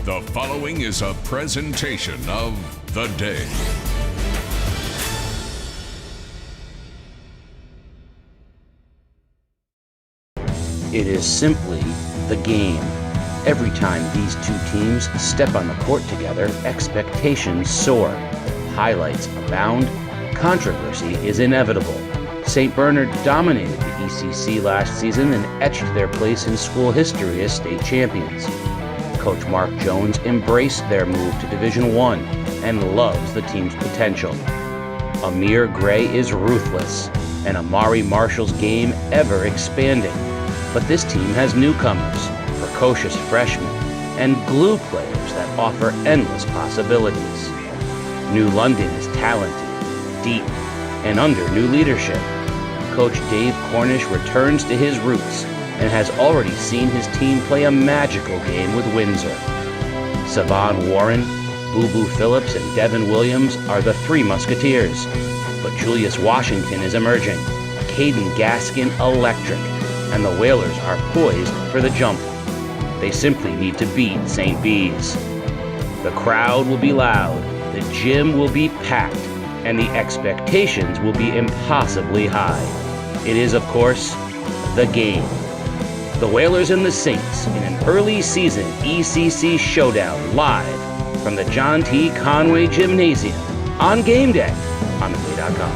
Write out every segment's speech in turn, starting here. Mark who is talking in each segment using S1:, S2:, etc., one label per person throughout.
S1: The following is a presentation of The Day.
S2: It is simply the game. Every time these two teams step on the court together, expectations soar. Highlights abound. Controversy is inevitable. St. Bernard dominated the ECC last season and etched their place in school history as state champions. Coach Mark Jones embraced their move to Division I and loves the team's potential. Amir Gray is ruthless, and Amari Marshall's game ever expanding. But this team has newcomers, precocious freshmen, and glue players that offer endless possibilities. New London is talented, deep, and under new leadership. Coach Dave Cornish returns to his roots and has already seen his team play a magical game with Windsor. Savon Warren, Boo Boo Phillips, and Devin Williams are the three musketeers, but Julius Washington is emerging, Caden Gaskin electric, and the Whalers are poised for the jump. They simply need to beat St. Bees. The crowd will be loud, the gym will be packed, and the expectations will be impossibly high. It is, of course, the game. The Whalers and the Saints in an early season ECC showdown live from the John T. Conway Gymnasium on game day on theway.com.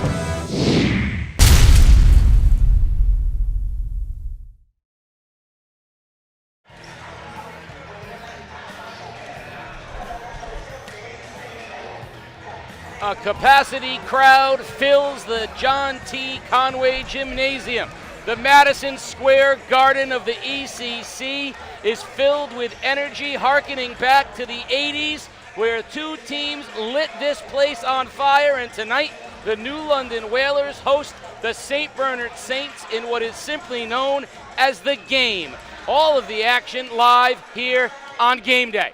S3: A capacity crowd fills the John T. Conway Gymnasium. The Madison Square Garden of the ECC is filled with energy hearkening back to the 80s, where two teams lit this place on fire, and tonight the New London Whalers host the St. Bernard Saints in what is simply known as the game. All of the action live here on Game Day.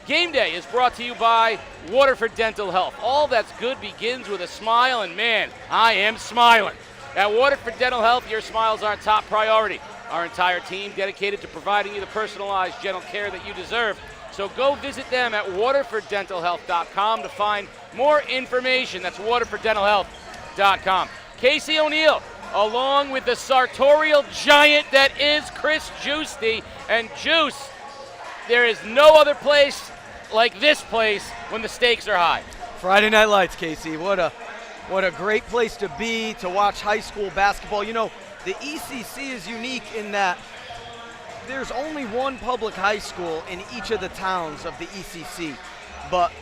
S3: Game Day is brought to you by Waterford Dental Health. All that's good begins with a smile, and man, I am smiling. At Waterford Dental Health, your smiles are our top priority. Our entire team dedicated to providing you the personalized dental care that you deserve. So go visit them at waterforddentalhealth.com to find more information. That's waterforddentalhealth.com. Casey O'Neill, along with the sartorial giant that is Chris Giusti. And Juice, there is no other place like this place when the stakes are high.
S4: Friday Night Lights, Casey. What a great place to be to watch high school basketball. You know, the ECC is unique in that there's only one public high school in each of the towns of the ECC, but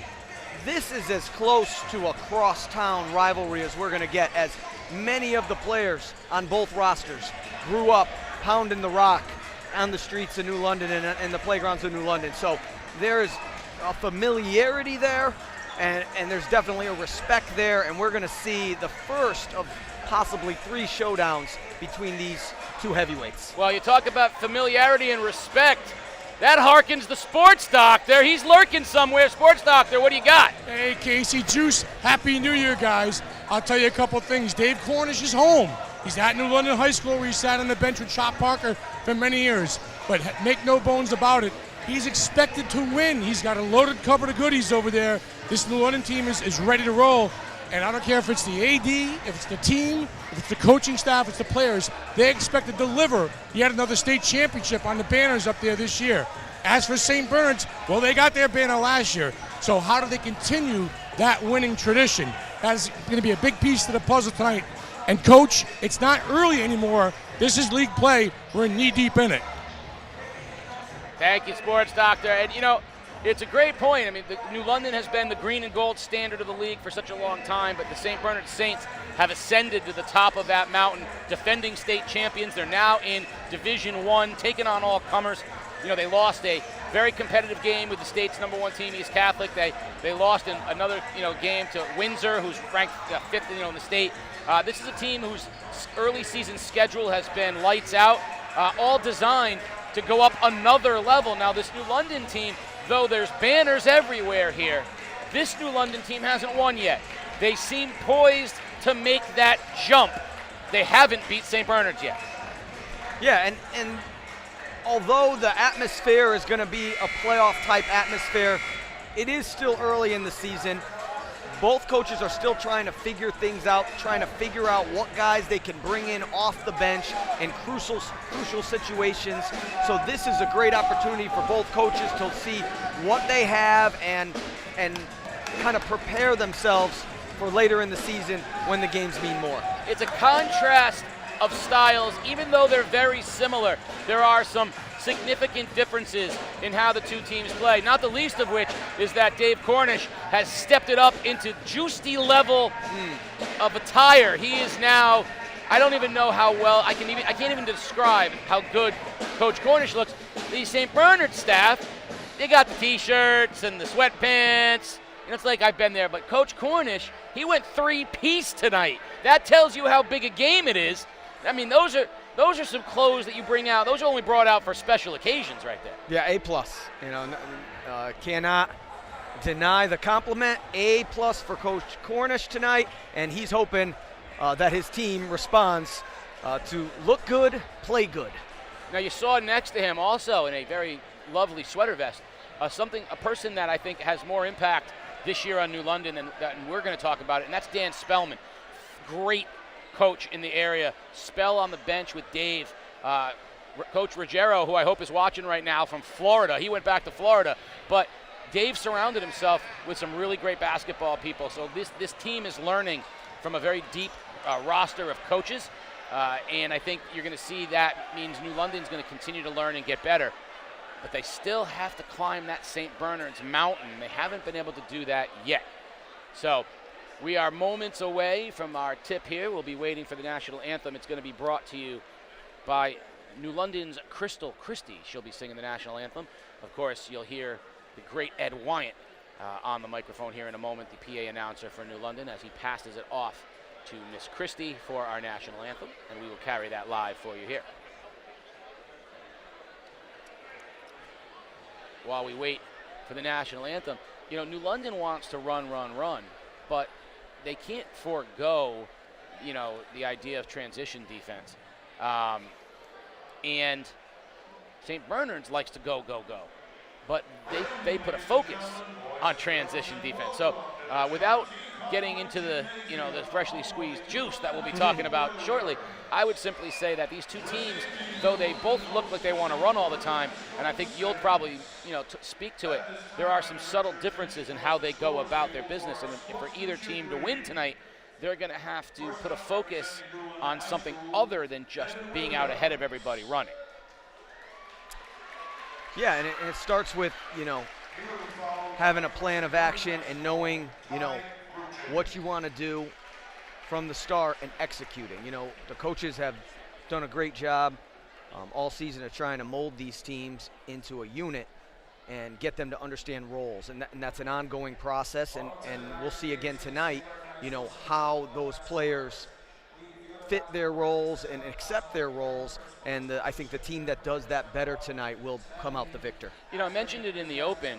S4: this is as close to a cross-town rivalry as we're going to get, as many of the players on both rosters grew up pounding the rock on the streets of New London and the playgrounds of New London. So there is a familiarity there, and there's definitely a respect there, and we're going to see the first of possibly three showdowns between these two heavyweights.
S3: Well, you talk about familiarity and respect. That harkens the sports doctor. He's lurking somewhere. Sports doctor, what do you got?
S5: Hey, Casey, Juice, Happy New Year, guys. I'll tell you a couple things. Dave Cornish is home. He's at New London High School, where he sat on the bench with Chop Parker for many years. But make no bones about it, he's expected to win. He's got a loaded cupboard of goodies over there. This New London team is ready to roll. And I don't care if it's the AD, if it's the team, if it's the coaching staff, it's the players. They expect to deliver yet another state championship on the banners up there this year. As for St. Bernard's, well, they got their banner last year. So how do they continue that winning tradition? That's going to be a big piece to the puzzle tonight. And, Coach, it's not early anymore. This is league play. We're knee-deep in it.
S3: Thank you, sports doctor. And, you know, it's a great point. I mean, New London has been the green and gold standard of the league for such a long time, but the St. Bernard Saints have ascended to the top of that mountain, defending state champions. They're now in Division I, taking on all comers. You know, they lost a very competitive game with the state's number one team, East Catholic. They lost in another, game to Windsor, who's ranked fifth, in the state. This is a team whose early season schedule has been lights out, all designed to go up another level. Now, this New London team, though there's banners everywhere here, this New London team hasn't won yet. They seem poised to make that jump. They haven't beat St. Bernard's yet.
S4: Yeah, and although the atmosphere is going to be a playoff-type atmosphere, it is still early in the season. Both coaches are still trying to figure things out, trying to figure out what guys they can bring in off the bench in crucial situations. So this is a great opportunity for both coaches to see what they have and kind of prepare themselves for later in the season when the games mean more.
S3: It's a contrast of styles. Even though they're very similar, there are some significant differences in how the two teams play, not the least of which is that Dave Cornish has stepped it up into juicy level of attire. He is now, I don't even know how well, I can't even describe how good Coach Cornish looks. The St. Bernard staff, they got the t-shirts and the sweatpants, and it's like I've been there, but Coach Cornish, he went three-piece tonight. That tells you how big a game it is. I mean, those are some clothes that you bring out. Those are only brought out for special occasions right there.
S4: Yeah, A+. You know, cannot deny the compliment. A+ for Coach Cornish tonight, and he's hoping that his team responds to look good, play good.
S3: Now you saw next to him also in a very lovely sweater vest, a person that I think has more impact this year on New London, and we're going to talk about it, and that's Dan Spellman. Great coach in the area. Spell on the bench with Dave. Coach Ruggiero, who I hope is watching right now from Florida. He went back to Florida, but Dave surrounded himself with some really great basketball people. So this team is learning from a very deep roster of coaches, and I think you're going to see that means New London's going to continue to learn and get better. But they still have to climb that St. Bernard's mountain. They haven't been able to do that yet. So we are moments away from our tip here. We'll be waiting for the national anthem. It's going to be brought to you by New London's Crystal Christie. She'll be singing the national anthem. Of course, you'll hear the great Ed Wyant on the microphone here in a moment, the PA announcer for New London, as he passes it off to Miss Christie for our national anthem, and we will carry that live for you here. While we wait for the national anthem, you know, New London wants to run, but they can't forego, you know, the idea of transition defense. And St. Bernard's likes to go. But they put a focus on transition defense. So without getting into the freshly squeezed juice that we'll be talking about shortly, I would simply say that these two teams, though they both look like they want to run all the time, and I think you'll probably speak to it, there are some subtle differences in how they go about their business. And for either team to win tonight, they're going to have to put a focus on something other than just being out ahead of everybody running.
S4: Yeah, and it starts with, having a plan of action and knowing, what you want to do from the start and executing. The coaches have done a great job all season of trying to mold these teams into a unit and get them to understand roles. And that's an ongoing process, and we'll see again tonight, how those players fit their roles and accept their roles, and I think the team that does that better tonight will come out the victor.
S3: I mentioned it in the open.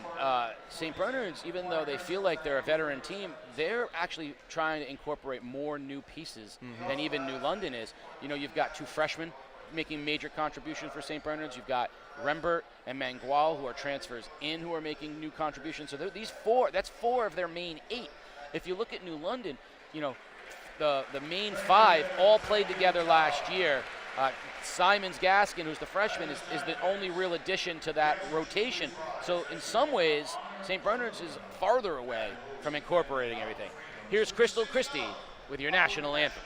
S3: St. Bernard's, even though they feel like they're a veteran team, they're actually trying to incorporate more new pieces than even New London is. You've got two freshmen making major contributions for St. Bernard's. You've got Rembert and Mangual, who are transfers in, who are making new contributions. So these four, that's four of their main 8. If you look at New London, the main 5 all played together last year. Simons Gaskin, who's the freshman, is the only real addition to that rotation. So in some ways, St. Bernard's is farther away from incorporating everything. Here's Crystal Christie with your national anthem.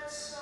S6: So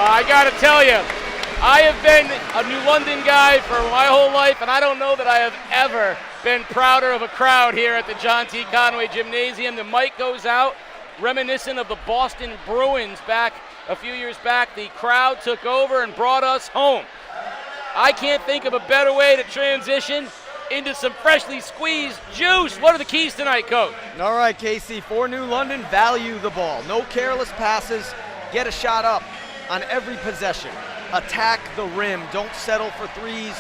S3: I got to tell you, I have been a New London guy for my whole life, and I don't know that I have ever been prouder of a crowd here at the John T. Conway Gymnasium. The mic goes out, reminiscent of the Boston Bruins back a few years back. The crowd took over and brought us home. I can't think of a better way to transition into some freshly squeezed juice. What are the keys tonight, Coach?
S4: All right, Casey, for New London, value the ball. No careless passes. Get a shot up on every possession. Attack the rim. Don't settle for threes.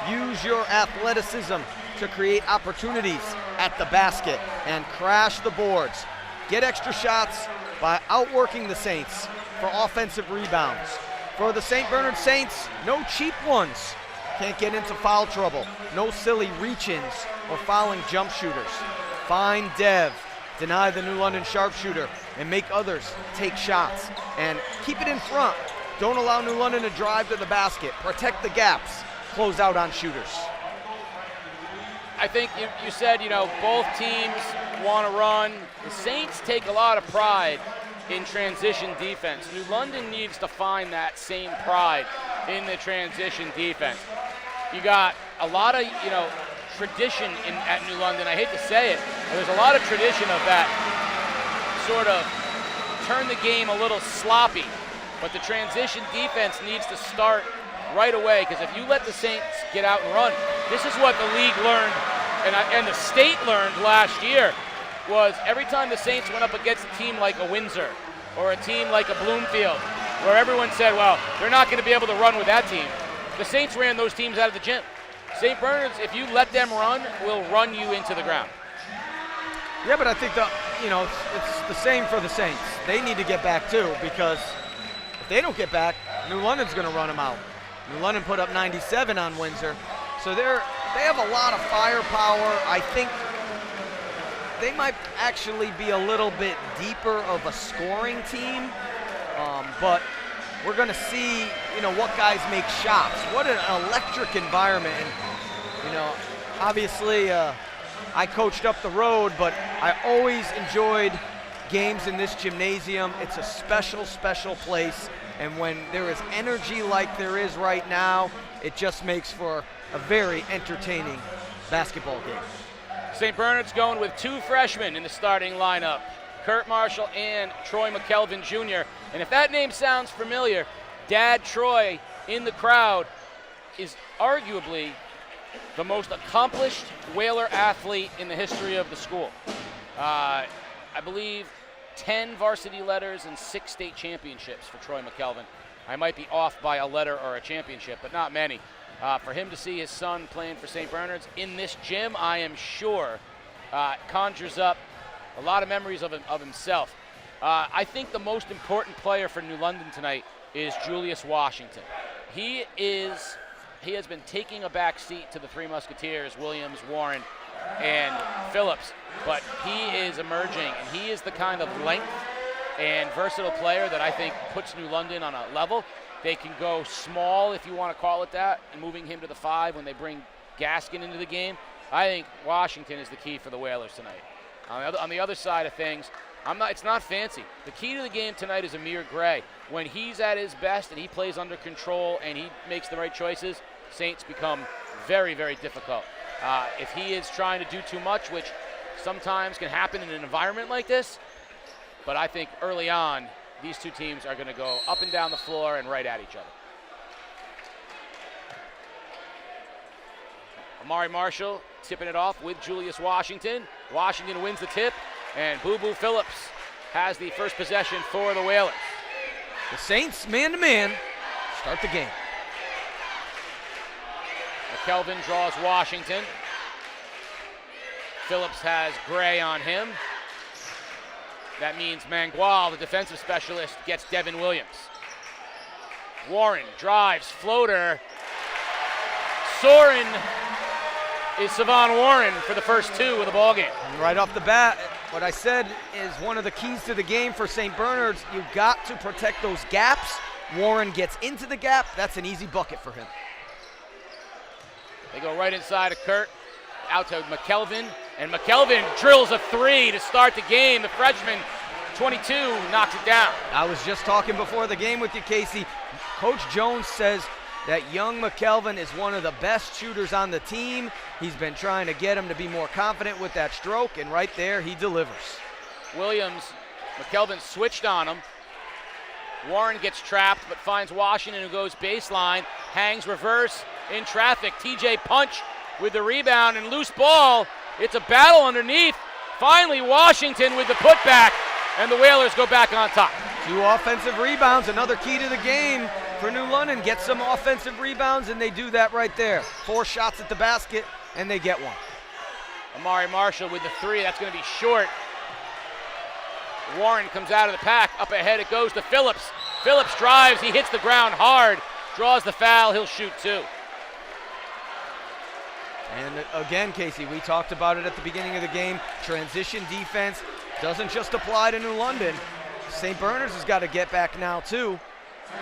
S4: Use your athleticism to create opportunities at the basket and crash the boards. Get extra shots by outworking the Saints for offensive rebounds. For the St. Bernard Saints, no cheap ones. Can't get into foul trouble. No silly reach-ins or fouling jump shooters. Find Dev, deny the New London sharpshooter, and make others take shots. And keep it in front. Don't allow New London to drive to the basket. Protect the gaps. Close out on shooters.
S3: I think you said, both teams want to run. The Saints take a lot of pride in transition defense. New London needs to find that same pride in the transition defense. You got a lot of, tradition at New London. I hate to say it, but there's a lot of tradition of that sort of turn the game a little sloppy. But the transition defense needs to start right away, because if you let the Saints get out and run, this is what the league learned and the state learned last year, was every time the Saints went up against a team like a Windsor or a team like a Bloomfield, where everyone said, well, they're not going to be able to run with that team, the Saints ran those teams out of the gym. St. Bernard's, if you let them run, will run you into the ground.
S4: Yeah, but I think it's the same for the Saints. They need to get back too, because if they don't get back, New London's going to run them out. New London put up 97 on Windsor, so they have a lot of firepower. I think they might actually be a little bit deeper of a scoring team, but we're going to see, what guys make shots. What an electric environment. And, obviously I coached up the road, but I always enjoyed games in this gymnasium. It's a special, special place. And when there is energy like there is right now, it just makes for a very entertaining basketball game.
S3: St. Bernard's going with two freshmen in the starting lineup, Kurt Marshall and Troy McKelvin Jr. And if that name sounds familiar, Dad Troy in the crowd is arguably the most accomplished Whaler athlete in the history of the school. I believe 10 varsity letters and 6 state championships for Troy McKelvin. I might be off by a letter or a championship, but not many. For him to see his son playing for St. Bernard's in this gym, I am sure conjures up a lot of memories of himself. I think the most important player for New London tonight is Julius Washington. He has been taking a back seat to the Three Musketeers, Williams, Warren, and Phillips, but he is emerging, and he is the kind of length and versatile player that I think puts New London on a level. They can go small, if you want to call it that, and moving him to the 5 when they bring Gaskin into the game. I think Washington is the key for the Whalers tonight. On the other side of things, it's not fancy. The key to the game tonight is Amir Gray. When he's at his best and he plays under control and he makes the right choices, Saints become very, very difficult. If he is trying to do too much, which sometimes can happen in an environment like this, but I think early on, these two teams are going to go up and down the floor and right at each other. Amari Marshall tipping it off with Julius Washington. Washington wins the tip, and Boo Boo Phillips has the first possession for the Whalers.
S4: The Saints, man-to-man, start the game.
S3: McKelvin draws Washington. Phillips has Gray on him. That means Mangual, the defensive specialist, gets Devin Williams. Warren drives, floater. Soren is Savon Warren for the first 2 of the ballgame.
S4: Right off the bat, what I said is one of the keys to the game for St. Bernard's. You've got to protect those gaps. Warren gets into the gap. That's an easy bucket for him.
S3: They go right inside of Kurt, out to McKelvin, and McKelvin drills a 3 to start the game. The freshman, 22, knocks it down.
S4: I was just talking before the game with you, Casey. Coach Jones says that young McKelvin is one of the best shooters on the team. He's been trying to get him to be more confident with that stroke, and right there he delivers.
S3: McKelvin switched on him. Warren gets trapped but finds Washington, who goes baseline, hangs reverse in traffic. TJ Punch with the rebound and loose ball. It's a battle underneath. Finally Washington with the putback, and the Whalers go back on top.
S4: 2 offensive rebounds, another key to the game for New London. Get some offensive rebounds, and they do that right there. 4 shots at the basket, and they get one.
S3: Amari Marshall with the 3, that's going to be short. Warren comes out of the pack, up ahead it goes to Phillips. Phillips drives, he hits the ground hard, draws the foul, he'll shoot 2.
S4: And again, Casey, we talked about it at the beginning of the game. Transition defense doesn't just apply to New London. St. Bernard's has got to get back now too,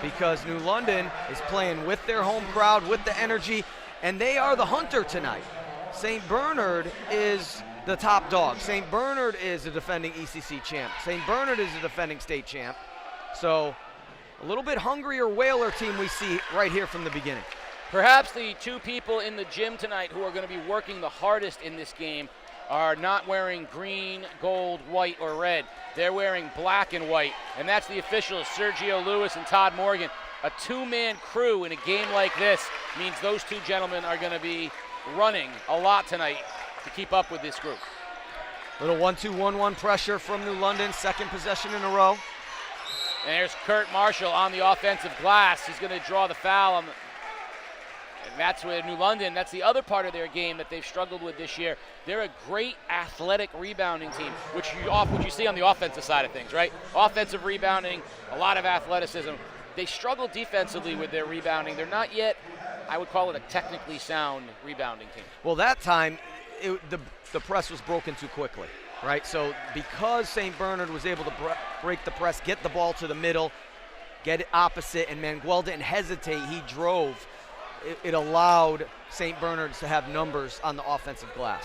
S4: because New London is playing with their home crowd, with the energy, and they are the hunter tonight. St. Bernard is the top dog. St. Bernard is a defending ECC champ. St. Bernard is a defending state champ. So a little bit hungrier Whaler team we see right here from the beginning.
S3: Perhaps the 2 people in the gym tonight who are going to be working the hardest in this game are not wearing green, gold, white, or red. They're wearing black and white, and that's the officials, Sergio Lewis and Todd Morgan. A 2-man crew in a game like this means those 2 gentlemen are going to be running a lot tonight to keep up with this group.
S4: Little 1-2-1-1 pressure from New London, 2nd possession in a row.
S3: And there's Kurt Marshall on the offensive glass. He's going to draw the foul and that's where New London, that's the other part of their game that they've struggled with this year. They're a great athletic rebounding team, which you see on the offensive side of things, right? Offensive rebounding, a lot of athleticism. They struggle defensively with their rebounding. They're not yet, I would call it, a technically sound rebounding team.
S4: Well, that time, the press was broken too quickly, right? So because St. Bernard was able to break the press, get the ball to the middle, get it opposite, and Manguel didn't hesitate, he drove. It allowed St. Bernard's to have numbers on the offensive glass.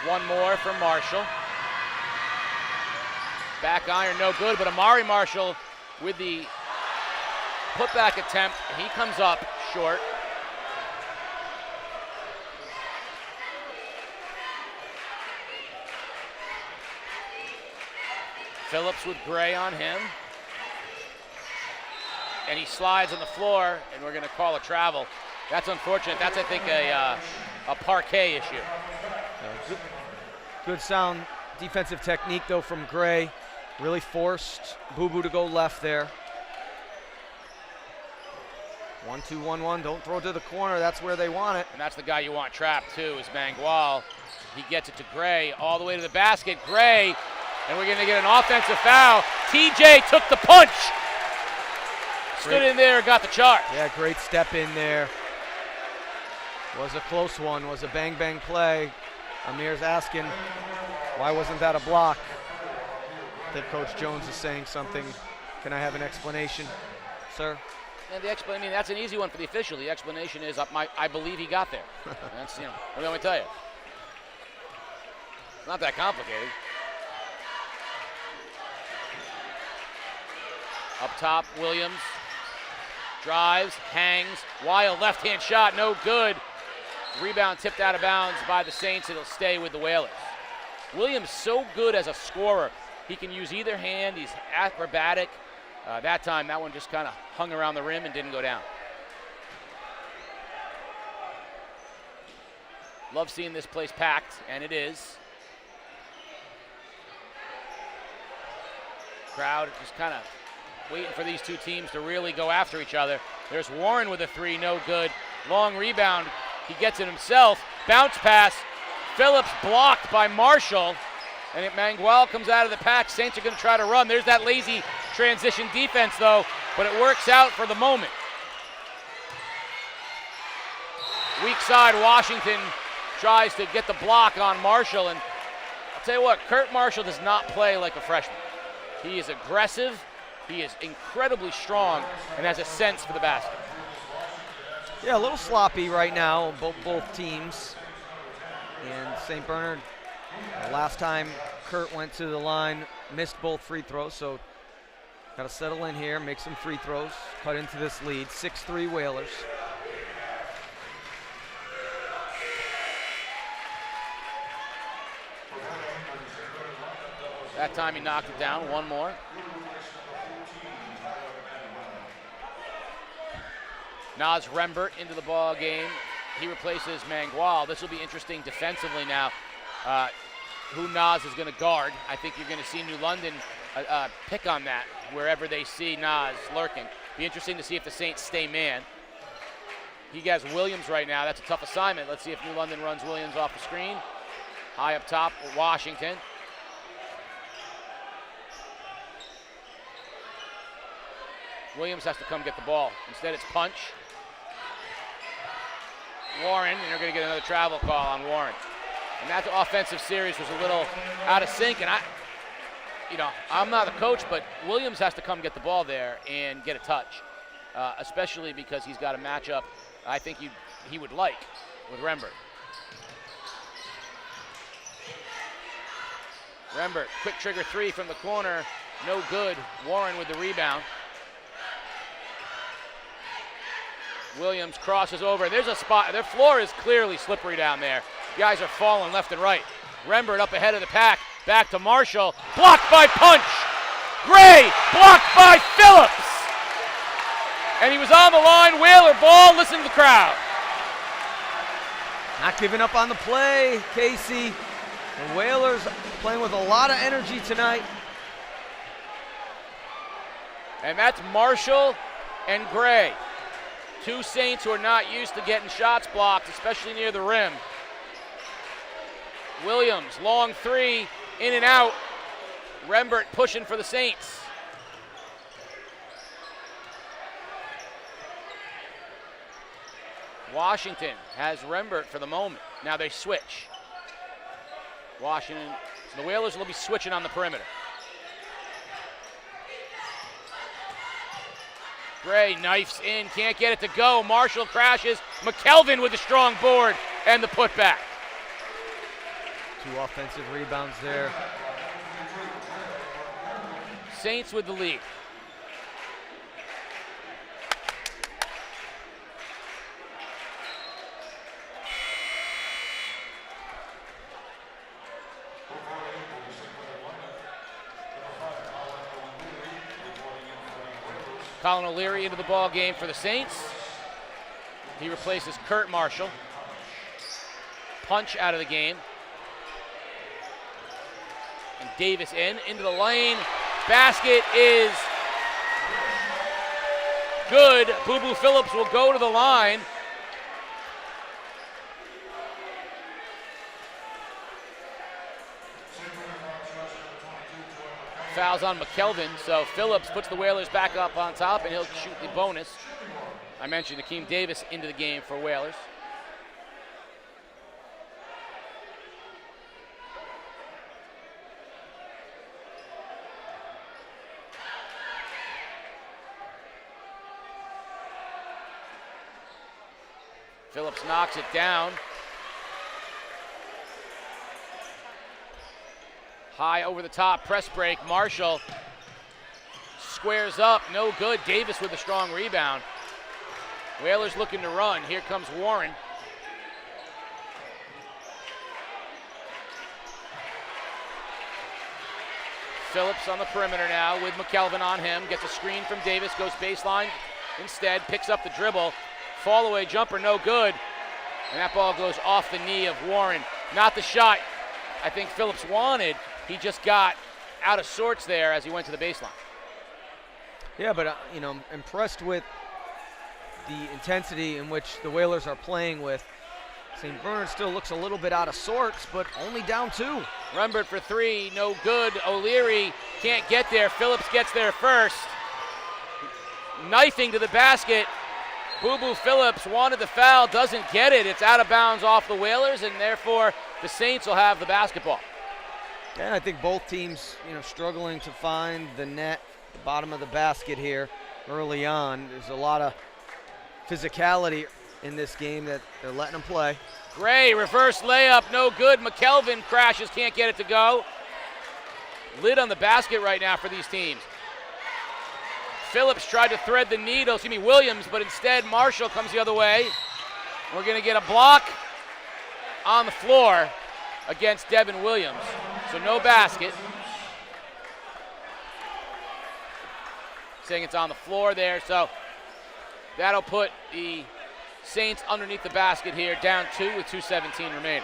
S3: One more from Marshall. Back iron, no good, but Amari Marshall with the putback attempt. He comes up short. Phillips with Gray on him. And he slides on the floor, and we're going to call a travel. That's unfortunate. That's, I think, a parquet issue.
S4: Good sound defensive technique, though, from Gray. Really forced Boo Boo to go left there. 1-2-1-1. Don't throw it to the corner. That's where they want it.
S3: And that's the guy you want trapped, too, is Manguel. He gets it to Gray all the way to the basket. Gray, and we're going to get an offensive foul. TJ took the punch. Stood in there and got the charge.
S4: Yeah, great step in there. Was a close one, was a bang-bang play. Amir's asking, why wasn't that a block? I think Coach Jones is saying something. Can I have an explanation, sir?
S3: And that's an easy one for the official. The explanation is, I believe he got there. That's, what do you want me to tell you? It's not that complicated. Up top, Williams. Drives, hangs, wild left-hand shot, no good. Rebound tipped out of bounds by the Saints. It'll stay with the Whalers. Williams so good as a scorer. He can use either hand. He's acrobatic. That time, that one just kind of hung around the rim and didn't go down. Love seeing this place packed, and it is. Crowd just kind of waiting for these 2 teams to really go after each other. There's Warren with a 3, no good. Long rebound, he gets it himself. Bounce pass, Phillips blocked by Marshall, and Manguel comes out of the pack. Saints are going to try to run. There's that lazy transition defense, though, but it works out for the moment. Weak side, Washington tries to get the block on Marshall, and I'll tell you what, Kurt Marshall does not play like a freshman. He is aggressive. He is incredibly strong and has a sense for the basket.
S4: Yeah, a little sloppy right now, both teams. And St. Bernard, last time Kurt went to the line, missed both free throws, so Got to settle in here, make some free throws, cut into this lead. 6-3 Whalers.
S3: That time he knocked it down. One more. Naz Rembert into the ball game. He replaces Mangual. This will be interesting defensively now. Who Naz is going to guard. I think you're going to see New London pick on that wherever they see Naz lurking. Be interesting to see if the Saints stay man. He has Williams right now. That's a tough assignment. Let's see if New London runs Williams off the screen. High up top, Washington. Williams has to come get the ball. Instead, it's Punch. Warren, and they're going to get another travel call on Warren. And that offensive series was a little out of sync, and I'm not the coach, but Williams has to come get the ball there and get a touch, especially because he's got a matchup I think he would like with Rembert. Rembert, quick trigger three from the corner, no good. Warren with the rebound. Williams crosses over. There's a spot. Their floor is clearly slippery down there. Guys are falling left and right. Rembert up ahead of the pack. Back to Marshall. Blocked by Punch. Gray blocked by Phillips. And he was on the line. Whaler ball. Listen to the crowd.
S4: Not giving up on the play, Casey. The Whalers playing with a lot of energy tonight.
S3: And that's Marshall and Gray. Two Saints who are not used to getting shots blocked, especially near the rim. Williams, long three, in and out. Rembert pushing for the Saints. Washington has Rembert for the moment. Now they switch. Washington, so the Whalers will be switching on the perimeter. Gray knifes in, can't get it to go. Marshall crashes. McKelvin with a strong board and the putback.
S4: Two offensive rebounds there.
S3: Saints with the lead. Colin O'Leary into the ball game for the Saints. He replaces Kurt Marshall. Punch out of the game. And Davis into the lane. Basket is good. Boo Boo Phillips will go to the line. Fouls on McKelvin, so Phillips puts the Whalers back up on top, and he'll shoot the bonus. I mentioned Akeem Davis into the game for Whalers. Phillips knocks it down. High over the top, press break. Marshall squares up, no good. Davis with a strong rebound. Whalers looking to run. Here comes Warren. Phillips on the perimeter now with McKelvin on him. Gets a screen from Davis, goes baseline instead, picks up the dribble. Fall away jumper, no good. And that ball goes off the knee of Warren. Not the shot I think Phillips wanted. He just got out of sorts there as he went to the baseline.
S4: Yeah, but I'm impressed with the intensity in which the Whalers are playing with. St. Bernard still looks a little bit out of sorts, but only down two.
S3: Rembert for three, no good. O'Leary can't get there. Phillips gets there first. Knifing to the basket. Boo Boo Phillips wanted the foul, doesn't get it. It's out of bounds off the Whalers, and therefore the Saints will have the basketball.
S4: And I think both teams, struggling to find the net, the bottom of the basket here early on. There's a lot of physicality in this game that they're letting them play.
S3: Gray, reverse layup, no good. McKelvin crashes, can't get it to go. Lid on the basket right now for these teams. Phillips tried to thread the needle, Williams, but instead Marshall comes the other way. We're going to get a block on the floor against Devin Williams, so no basket. Saying it's on the floor there, so that'll put the Saints underneath the basket here, down 2 with 2:17 remaining.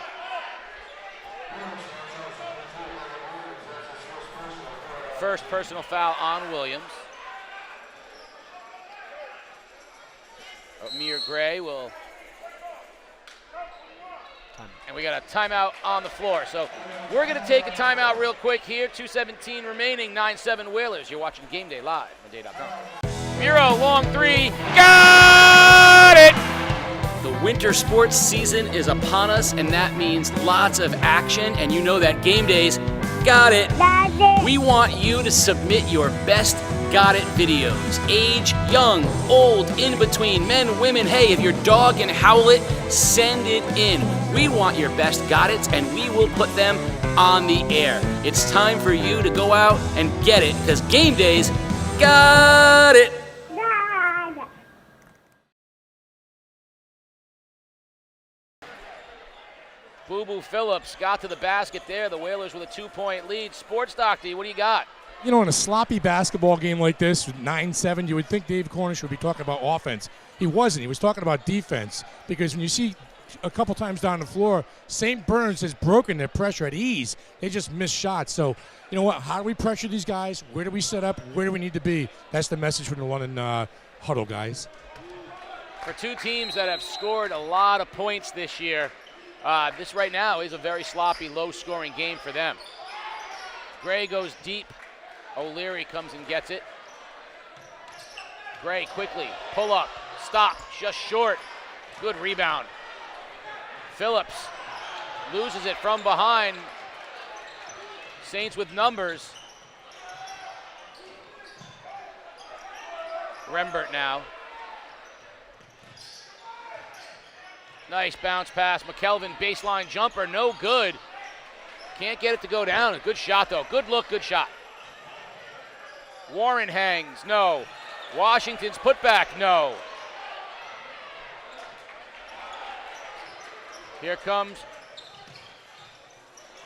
S3: First personal foul on Williams. Amir Gray will, and we got a timeout on the floor. So we're going to take a timeout real quick here. 2:17 remaining, 9-7 Whalers. You're watching Game Day live on day.com. Miro, long three, got it! The winter sports season is upon us, and that means lots of action, and you know that Game Days got it. We want you to submit your best Got It videos. Age, young, old, in between, men, women. Hey, if your dog can howl it, send it in. We want your best Got It's, and we will put them on the air. It's time for you to go out and get it, because Game Days got it. Boo Boo Phillips got to the basket there. The Whalers with a 2-point lead. Sports Doctor, what do you got?
S5: You know, in a sloppy basketball game like this, 9-7, you would think Dave Cornish would be talking about offense. He wasn't. He was talking about defense, because when you see a couple times down the floor, St. Bernard's has broken their pressure at ease. They just missed shots. So, you know what? How do we pressure these guys? Where do we set up? Where do we need to be? That's the message from the London huddle, guys.
S3: For two teams that have scored a lot of points this year, this right now is a very sloppy, low-scoring game for them. Gray goes deep. O'Leary comes and gets it. Gray quickly, pull up, stop, just short. Good rebound. Phillips loses it from behind. Saints with numbers. Rembert now. Nice bounce pass. McKelvin baseline jumper, no good. Can't get it to go down. A good shot though. Good look, good shot. Warren hangs, no. Washington's putback, no. Here comes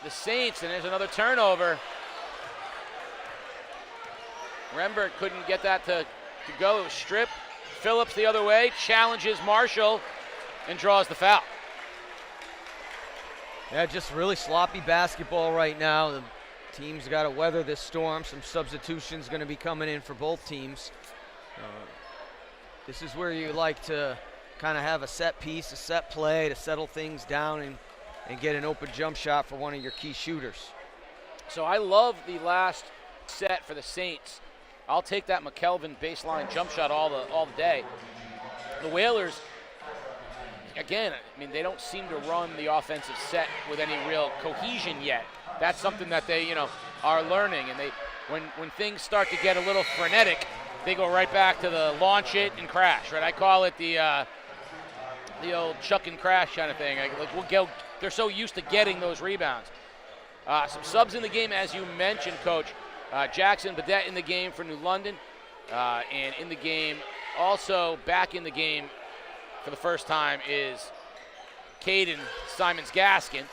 S3: the Saints, and there's another turnover. Rembert couldn't get that to go. It was stripped. Phillips the other way, challenges Marshall, and draws the foul.
S4: Yeah, just really sloppy basketball right now. The team's got to weather this storm. Some substitutions going to be coming in for both teams. This is where you like to kind of have a set piece, a set play to settle things down and get an open jump shot for one of your key shooters.
S3: So I love the last set for the Saints. I'll take that McKelvin baseline jump shot all the day. The Whalers, again, I mean, they don't seem to run the offensive set with any real cohesion yet. That's something that they, are learning. And when things start to get a little frenetic, they go right back to the launch it and crash, right? I call it the old chuck and crash kind of thing. They're so used to getting those rebounds. Some subs in the game, as you mentioned, Coach. Jackson Badette in the game for New London. And in the game, also back in the game for the first time is Caden Simons-Gaskin.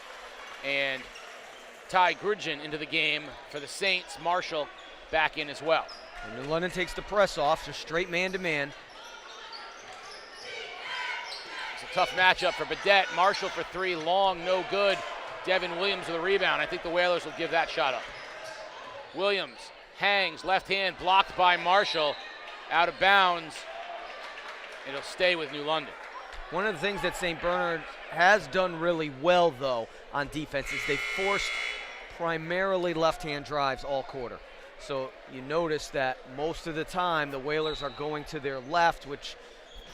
S3: And Ty Grudgeon into the game for the Saints. Marshall back in as well.
S4: And New London takes the press off, so straight man-to-man.
S3: It's a tough matchup for Badette. Marshall for three, long, no good. Devin Williams with a rebound. I think the Whalers will give that shot up. Williams hangs, left hand blocked by Marshall. Out of bounds. It'll stay with New London.
S4: One of the things that St. Bernard has done really well, though, on defense is they forced primarily left-hand drives all quarter. So you notice that most of the time the Whalers are going to their left, which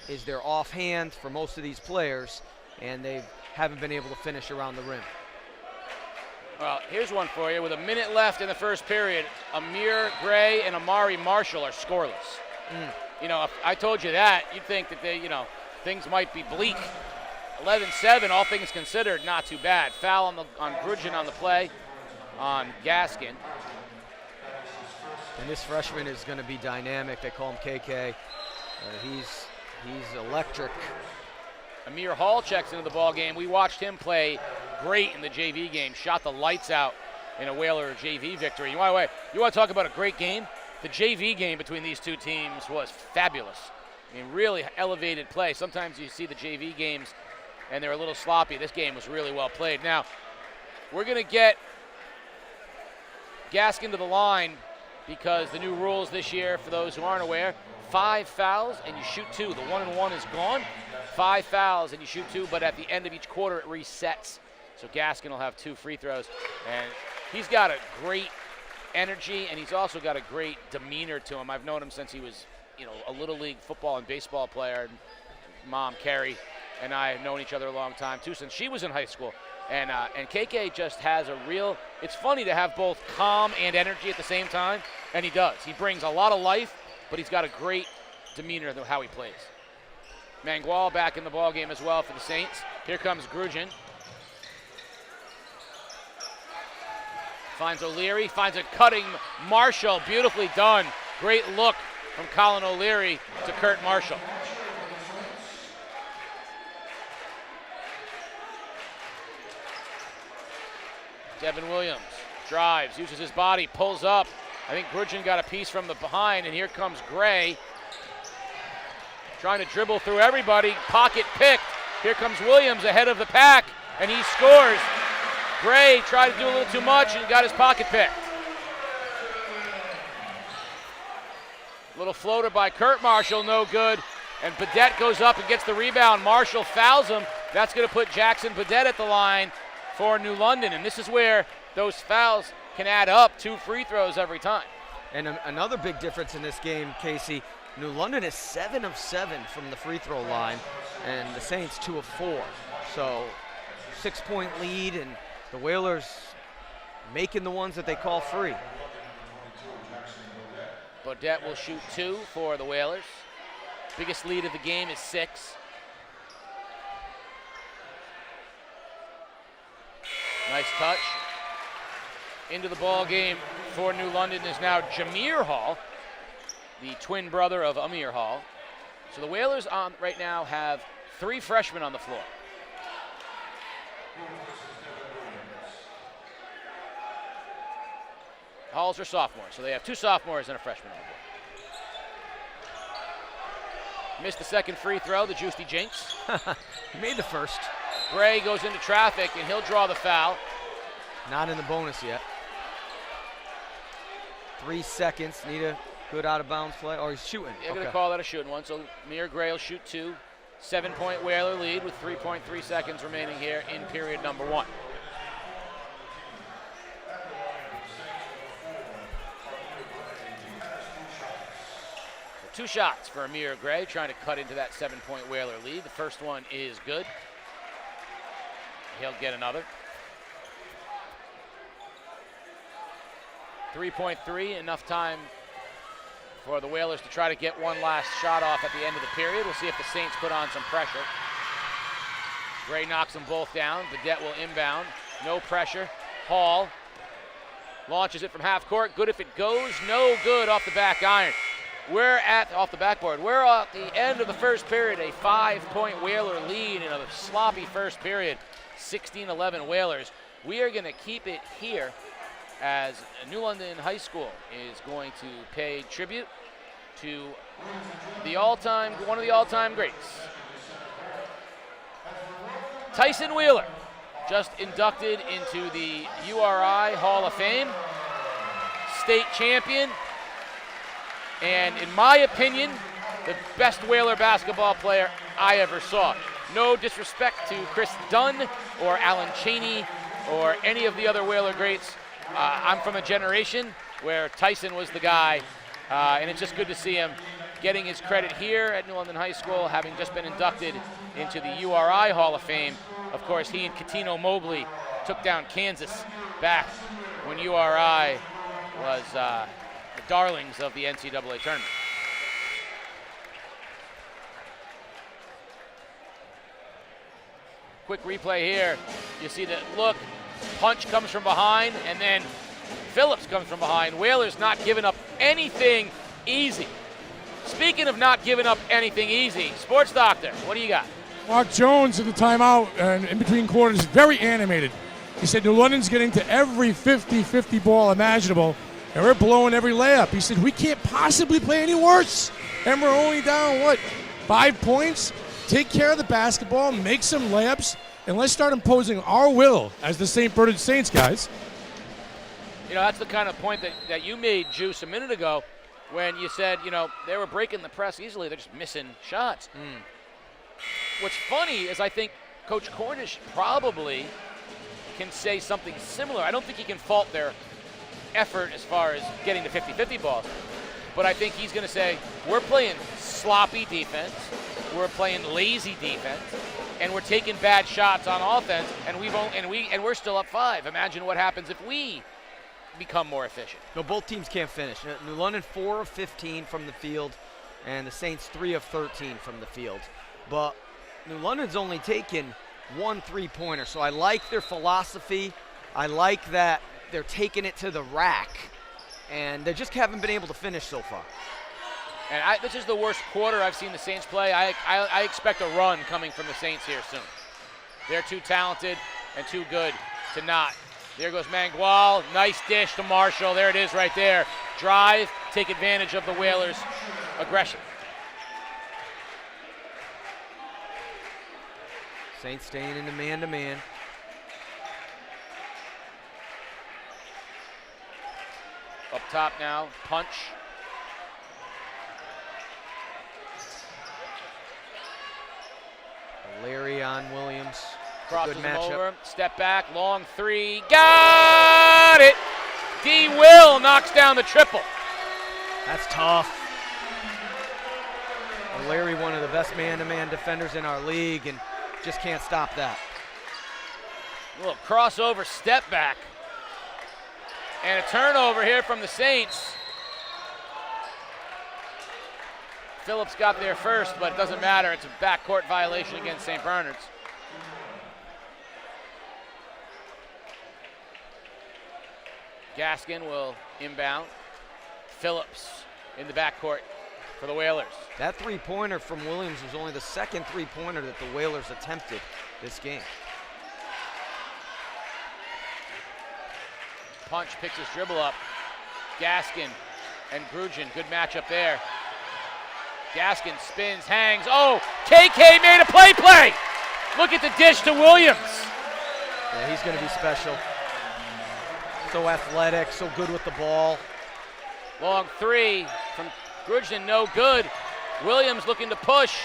S4: is their offhand for most of these players, and they haven't been able to finish around the rim.
S3: Well, here's one for you. With a minute left in the first period, Amir Gray and Amari Marshall are scoreless. If I told you that, you'd think that things might be bleak. 11-7, all things considered, not too bad. Foul on Grudgeon on the play on Gaskin.
S4: And And this freshman is going to be dynamic. They call him KK. He's electric.
S3: Amir Hall checks into the ball game. We watched him play great in the JV game. Shot the lights out in a Whaler JV victory. You want to talk about a great game? The JV game between these two teams was fabulous. I mean, really elevated play. Sometimes you see the JV games and they're a little sloppy. This game was really well played. Now, we're going to get Gaskin to the line because the new rules this year, for those who aren't aware, 5 fouls and you shoot 2. The 1-and-1 is gone. 5 fouls and you shoot 2, but at the end of each quarter it resets. So Gaskin will have 2 free throws, and he's got a great energy, and he's also got a great demeanor to him. I've known him since he was, a little league football and baseball player. And Mom, Carrie, and I have known each other a long time too, since she was in high school. And KK just has a real, it's funny to have both calm and energy at the same time, and he does. He brings a lot of life, but he's got a great demeanor to how he plays. Mangual back in the ball game as well for the Saints. Here comes Grugin. Finds O'Leary, finds a cutting Marshall. Beautifully done. Great look from Colin O'Leary to Kurt Marshall. Devin Williams drives, uses his body, pulls up. I think Grugin got a piece from the behind, and here comes Gray. Trying to dribble through everybody, pocket picked. Here comes Williams ahead of the pack, and he scores. Gray tried to do a little too much and got his pocket picked. Little floater by Kurt Marshall, no good. And Badette goes up and gets the rebound. Marshall fouls him. That's going to put Jackson Badette at the line for New London, and this is where those fouls can add up. 2 free throws every time.
S4: And another big difference in this game, Casey, New London is 7 of 7 from the free throw line, and the Saints 2 of 4. So 6-point lead, and the Whalers making the ones that they call free.
S3: Badette will shoot 2 for the Whalers. Biggest lead of the game is 6. Nice touch. Into the ball game for New London is now Jameer Hall, the twin brother of Amir Hall. So the Whalers right now have 3 freshmen on the floor. Halls are sophomores, so they have 2 sophomores and a freshman on the board. Missed the second free throw, the Juicy Jinx.
S4: He made the first.
S3: Gray goes into traffic, and he'll draw the foul.
S4: Not in the bonus yet. 3 seconds. Need a good out-of-bounds play. Or he's shooting.
S3: They're going to call that a shooting one. So Amir Gray will shoot 2. 7-point Whaler lead with 3.3 seconds remaining here in period number 1. So 2 shots for Amir Gray, trying to cut into that 7-point Whaler lead. The first one is good. He'll get another. 3.3, enough time for the Whalers to try to get one last shot off at the end of the period. We'll see if the Saints put on some pressure. Gray knocks them both down. Badette will inbound. No pressure. Hall launches it from half court. Good if it goes. No good off the back iron. Off the backboard. We're at the end of the first period. A 5-point Whaler lead in a sloppy first period. 16-11 Whalers. We are going to keep it here as New London High School is going to pay tribute to one of the all-time greats. Tyson Wheeler, just inducted into the URI Hall of Fame, state champion, and in my opinion, the best Whaler basketball player I ever saw. No disrespect to Chris Dunn or Alan Cheney or any of the other Whaler greats. I'm from a generation where Tyson was the guy, and it's just good to see him getting his credit here at New London High School, having just been inducted into the URI Hall of Fame. Of course, he and Catino Mobley took down Kansas back when URI was the darlings of the NCAA tournament. Quick replay here. You see the look, punch comes from behind, and then Phillips comes from behind. Whalers not giving up anything easy. Speaking of not giving up anything easy, Sports Doctor, what do you got?
S5: Mark Jones in the timeout and in between quarters, very animated. He said New London's getting to every 50-50 ball imaginable, and we're blowing every layup. He said we can't possibly play any worse, and we're only down, 5 points? Take care of the basketball, make some layups, and let's start imposing our will as the St. Bernard Saints, guys.
S3: You know, that's the kind of point that you made, Juice, a minute ago when you said, they were breaking the press easily. They're just missing shots. What's funny is I think Coach Cornish probably can say something similar. I don't think he can fault their effort as far as getting to 50-50 balls. But I think he's going to say, we're playing sloppy defense, we're playing lazy defense, and we're taking bad shots on offense, and we're still up 5. Imagine what happens if we become more efficient.
S4: No, both teams can't finish. New London 4 of 15 from the field, and the Saints 3 of 13 from the field. But New London's only taken 1 3-pointer, so I like their philosophy. I like that they're taking it to the rack, and they just haven't been able to finish so far.
S3: And this is the worst quarter I've seen the Saints play. I expect a run coming from the Saints here soon. They're too talented and too good to not. There goes Mangual. Nice dish to Marshall. There it is right there. Drive, take advantage of the Whalers' aggression.
S4: Saints staying in the man-to-man.
S3: Up top now, punch.
S4: Larry on Williams.
S3: Crosses
S4: Good
S3: him
S4: matchup.
S3: over, step back, long 3, got it! D. Will knocks down the triple.
S4: That's tough. Larry, one of the best man-to-man defenders in our league, and just can't stop that.
S3: A little crossover, step back. And a turnover here from the Saints. Phillips got there first, but it doesn't matter. It's a backcourt violation against St. Bernard's. Gaskin will inbound. Phillips in the backcourt for the Whalers.
S4: That three-pointer from Williams was only the second three-pointer that the Whalers attempted this game.
S3: Punch picks his dribble up. Gaskin and Grugin, good matchup there. Gaskin spins, hangs. Oh, KK made a play. Look at the dish to Williams.
S4: Yeah, he's going to be special. So athletic, so good with the ball.
S3: Long 3 from Grugin, no good. Williams looking to push.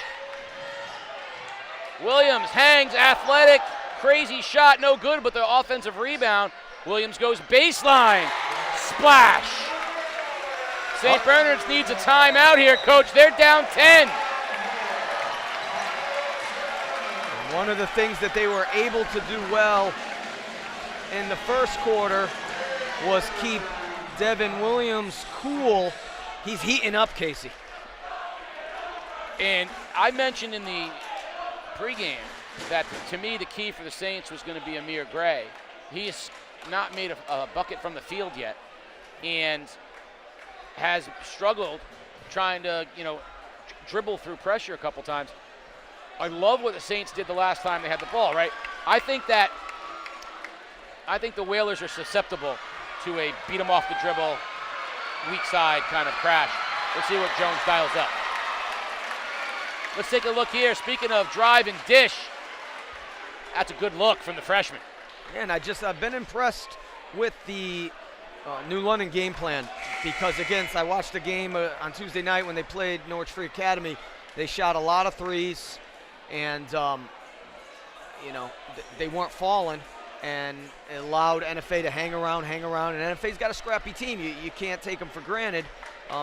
S3: Williams hangs, athletic, crazy shot, no good, but the offensive rebound. Williams goes baseline, splash. St. Bernard's needs a timeout here, Coach. They're down 10.
S4: And one of the things that they were able to do well in the first quarter was keep Devin Williams cool. He's heating up, Casey.
S3: And I mentioned in the pregame that, to me, the key for the Saints was going to be Amir Gray. He has not made a bucket from the field yet and has struggled trying to, dribble through pressure a couple times. I love what the Saints did the last time they had the ball, right? I think the Whalers are susceptible to a beat them off the dribble, weak side kind of crash. Let's see what Jones dials up. Let's take a look here. Speaking of drive and dish, that's a good look from the freshman.
S4: And I've been impressed with the New London game plan because, again, I watched the game on Tuesday night when they played Norwich Free Academy. They shot a lot of threes, and, they weren't falling, and it allowed NFA to hang around, and NFA's got a scrappy team. You can't take them for granted.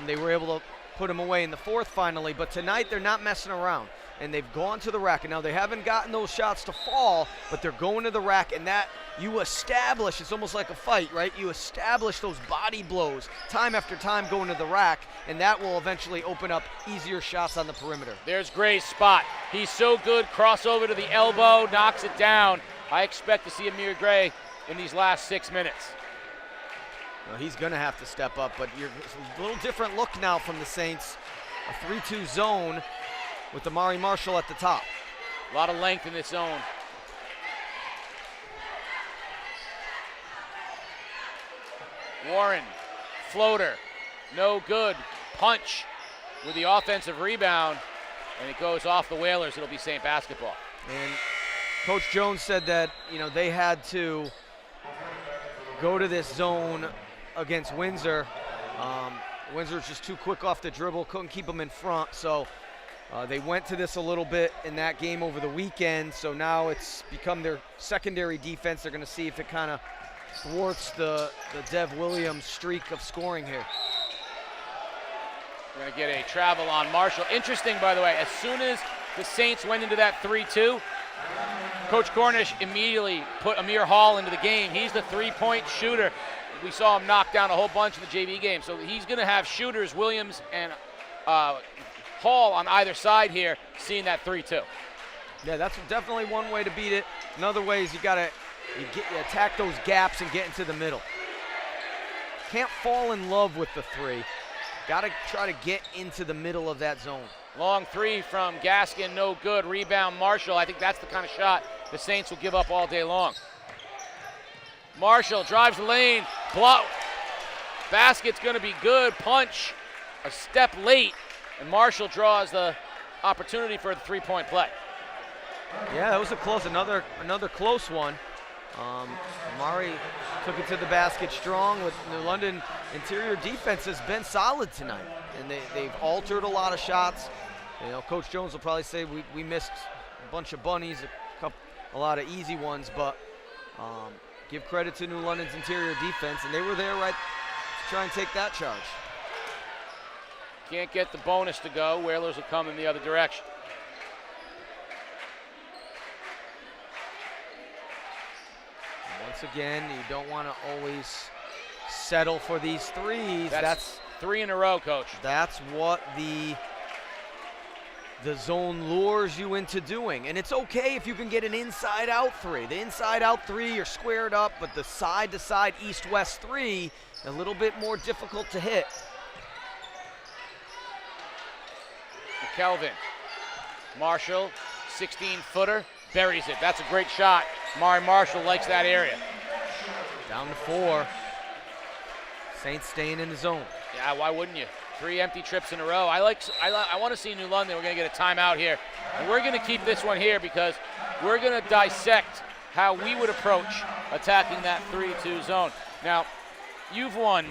S4: They were able to put them away in the fourth finally, but tonight they're not messing around, and they've gone to the rack. And now they haven't gotten those shots to fall, but they're going to the rack, and that you establish, it's almost like a fight, right? You establish those body blows time after time going to the rack, and that will eventually open up easier shots on the perimeter.
S3: There's Gray's spot. He's so good, crossover to the elbow, knocks it down. I expect to see Amir Gray in these last 6 minutes.
S4: Well, he's going to have to step up, but it's a little different look now from the Saints. A 3-2 zone with Amari Marshall at the top.
S3: A lot of length in this zone. Warren, floater, no good. Punch with the offensive rebound, and it goes off the Whalers. It'll be Saint basketball.
S4: And Coach Jones said that, they had to go to this zone against Windsor. Windsor's just too quick off the dribble, couldn't keep them in front, so they went to this a little bit in that game over the weekend, so now it's become their secondary defense. They're going to see if it kind of thwarts the Dev Williams streak of scoring here.
S3: We're going to get a travel on Marshall. Interesting, by the way, as soon as the Saints went into that 3-2, Coach Cornish immediately put Amir Hall into the game. He's the three-point shooter. We saw him knock down a whole bunch in the JV game, so he's going to have shooters, Williams and Hall on either side here, seeing that 3-2.
S4: Yeah, that's definitely one way to beat it. Another way is you attack those gaps and get into the middle. Can't fall in love with the three. Got to try to get into the middle of that zone.
S3: Long three from Gaskin, no good. Rebound Marshall. I think that's the kind of shot the Saints will give up all day long. Marshall drives the lane, block. Basket's going to be good. Punch, a step late, and Marshall draws the opportunity for the three-point play.
S4: Yeah, that was another close one. Amari took it to the basket strong. With New London interior defense has been solid tonight, and they've altered a lot of shots. Coach Jones will probably say we missed a bunch of bunnies, a lot of easy ones, but give credit to New London's interior defense, and they were there right to try and take that charge.
S3: Can't get the bonus to go. Whalers will come in the other direction.
S4: Once again, you don't want to always settle for these threes.
S3: That's 3 in a row, Coach.
S4: That's what the zone lures you into doing. And it's okay if you can get an inside-out three. The inside-out three, you're squared up, but the side-to-side east-west three, a little bit more difficult to hit.
S3: McKelvin. Marshall, 16-footer, buries it. That's a great shot. Mari Marshall likes that area.
S4: Down to 4. Saints staying in the zone.
S3: Yeah, why wouldn't you? 3 empty trips in a row. I want to see New London. We're going to get a timeout here. And we're going to keep this one here because we're going to dissect how we would approach attacking that 3-2 zone. Now, you've won,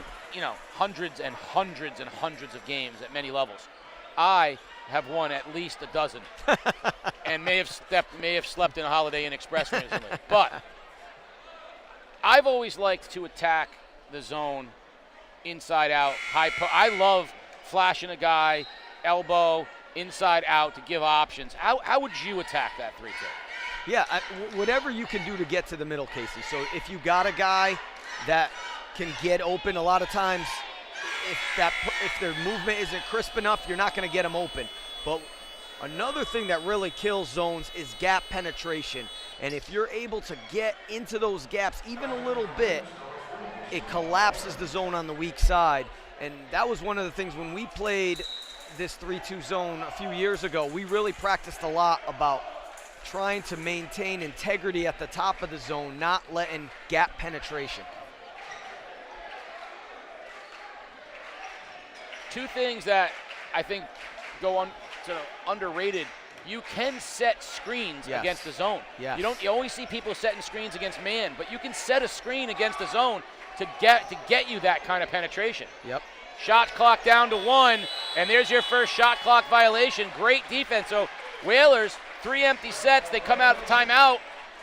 S3: hundreds and hundreds and hundreds of games at many levels. I have won at least a dozen and may have slept in a Holiday Inn Express recently. But I've always liked to attack the zone inside out, I love flashing a guy, elbow, inside out to give options. How would you attack that 3-2?
S4: Yeah, whatever you can do to get to the middle, Casey. So if you got a guy that can get open, a lot of times if their movement isn't crisp enough, you're not going to get them open. But another thing that really kills zones is gap penetration. And if you're able to get into those gaps even a little bit, it collapses the zone on the weak side. And that was one of the things when we played this 3-2 zone a few years ago. We really practiced a lot about trying to maintain integrity at the top of the zone, not letting gap penetration.
S3: Two things that I think go on to underrated. You can set screens against the zone.
S4: Yes.
S3: You always see people setting screens against man, but you can set a screen against the zone to get you that kind of penetration.
S4: Yep.
S3: Shot clock down to 1, and there's your first shot clock violation. Great defense. So Whalers, 3 empty sets. They come out of the timeout,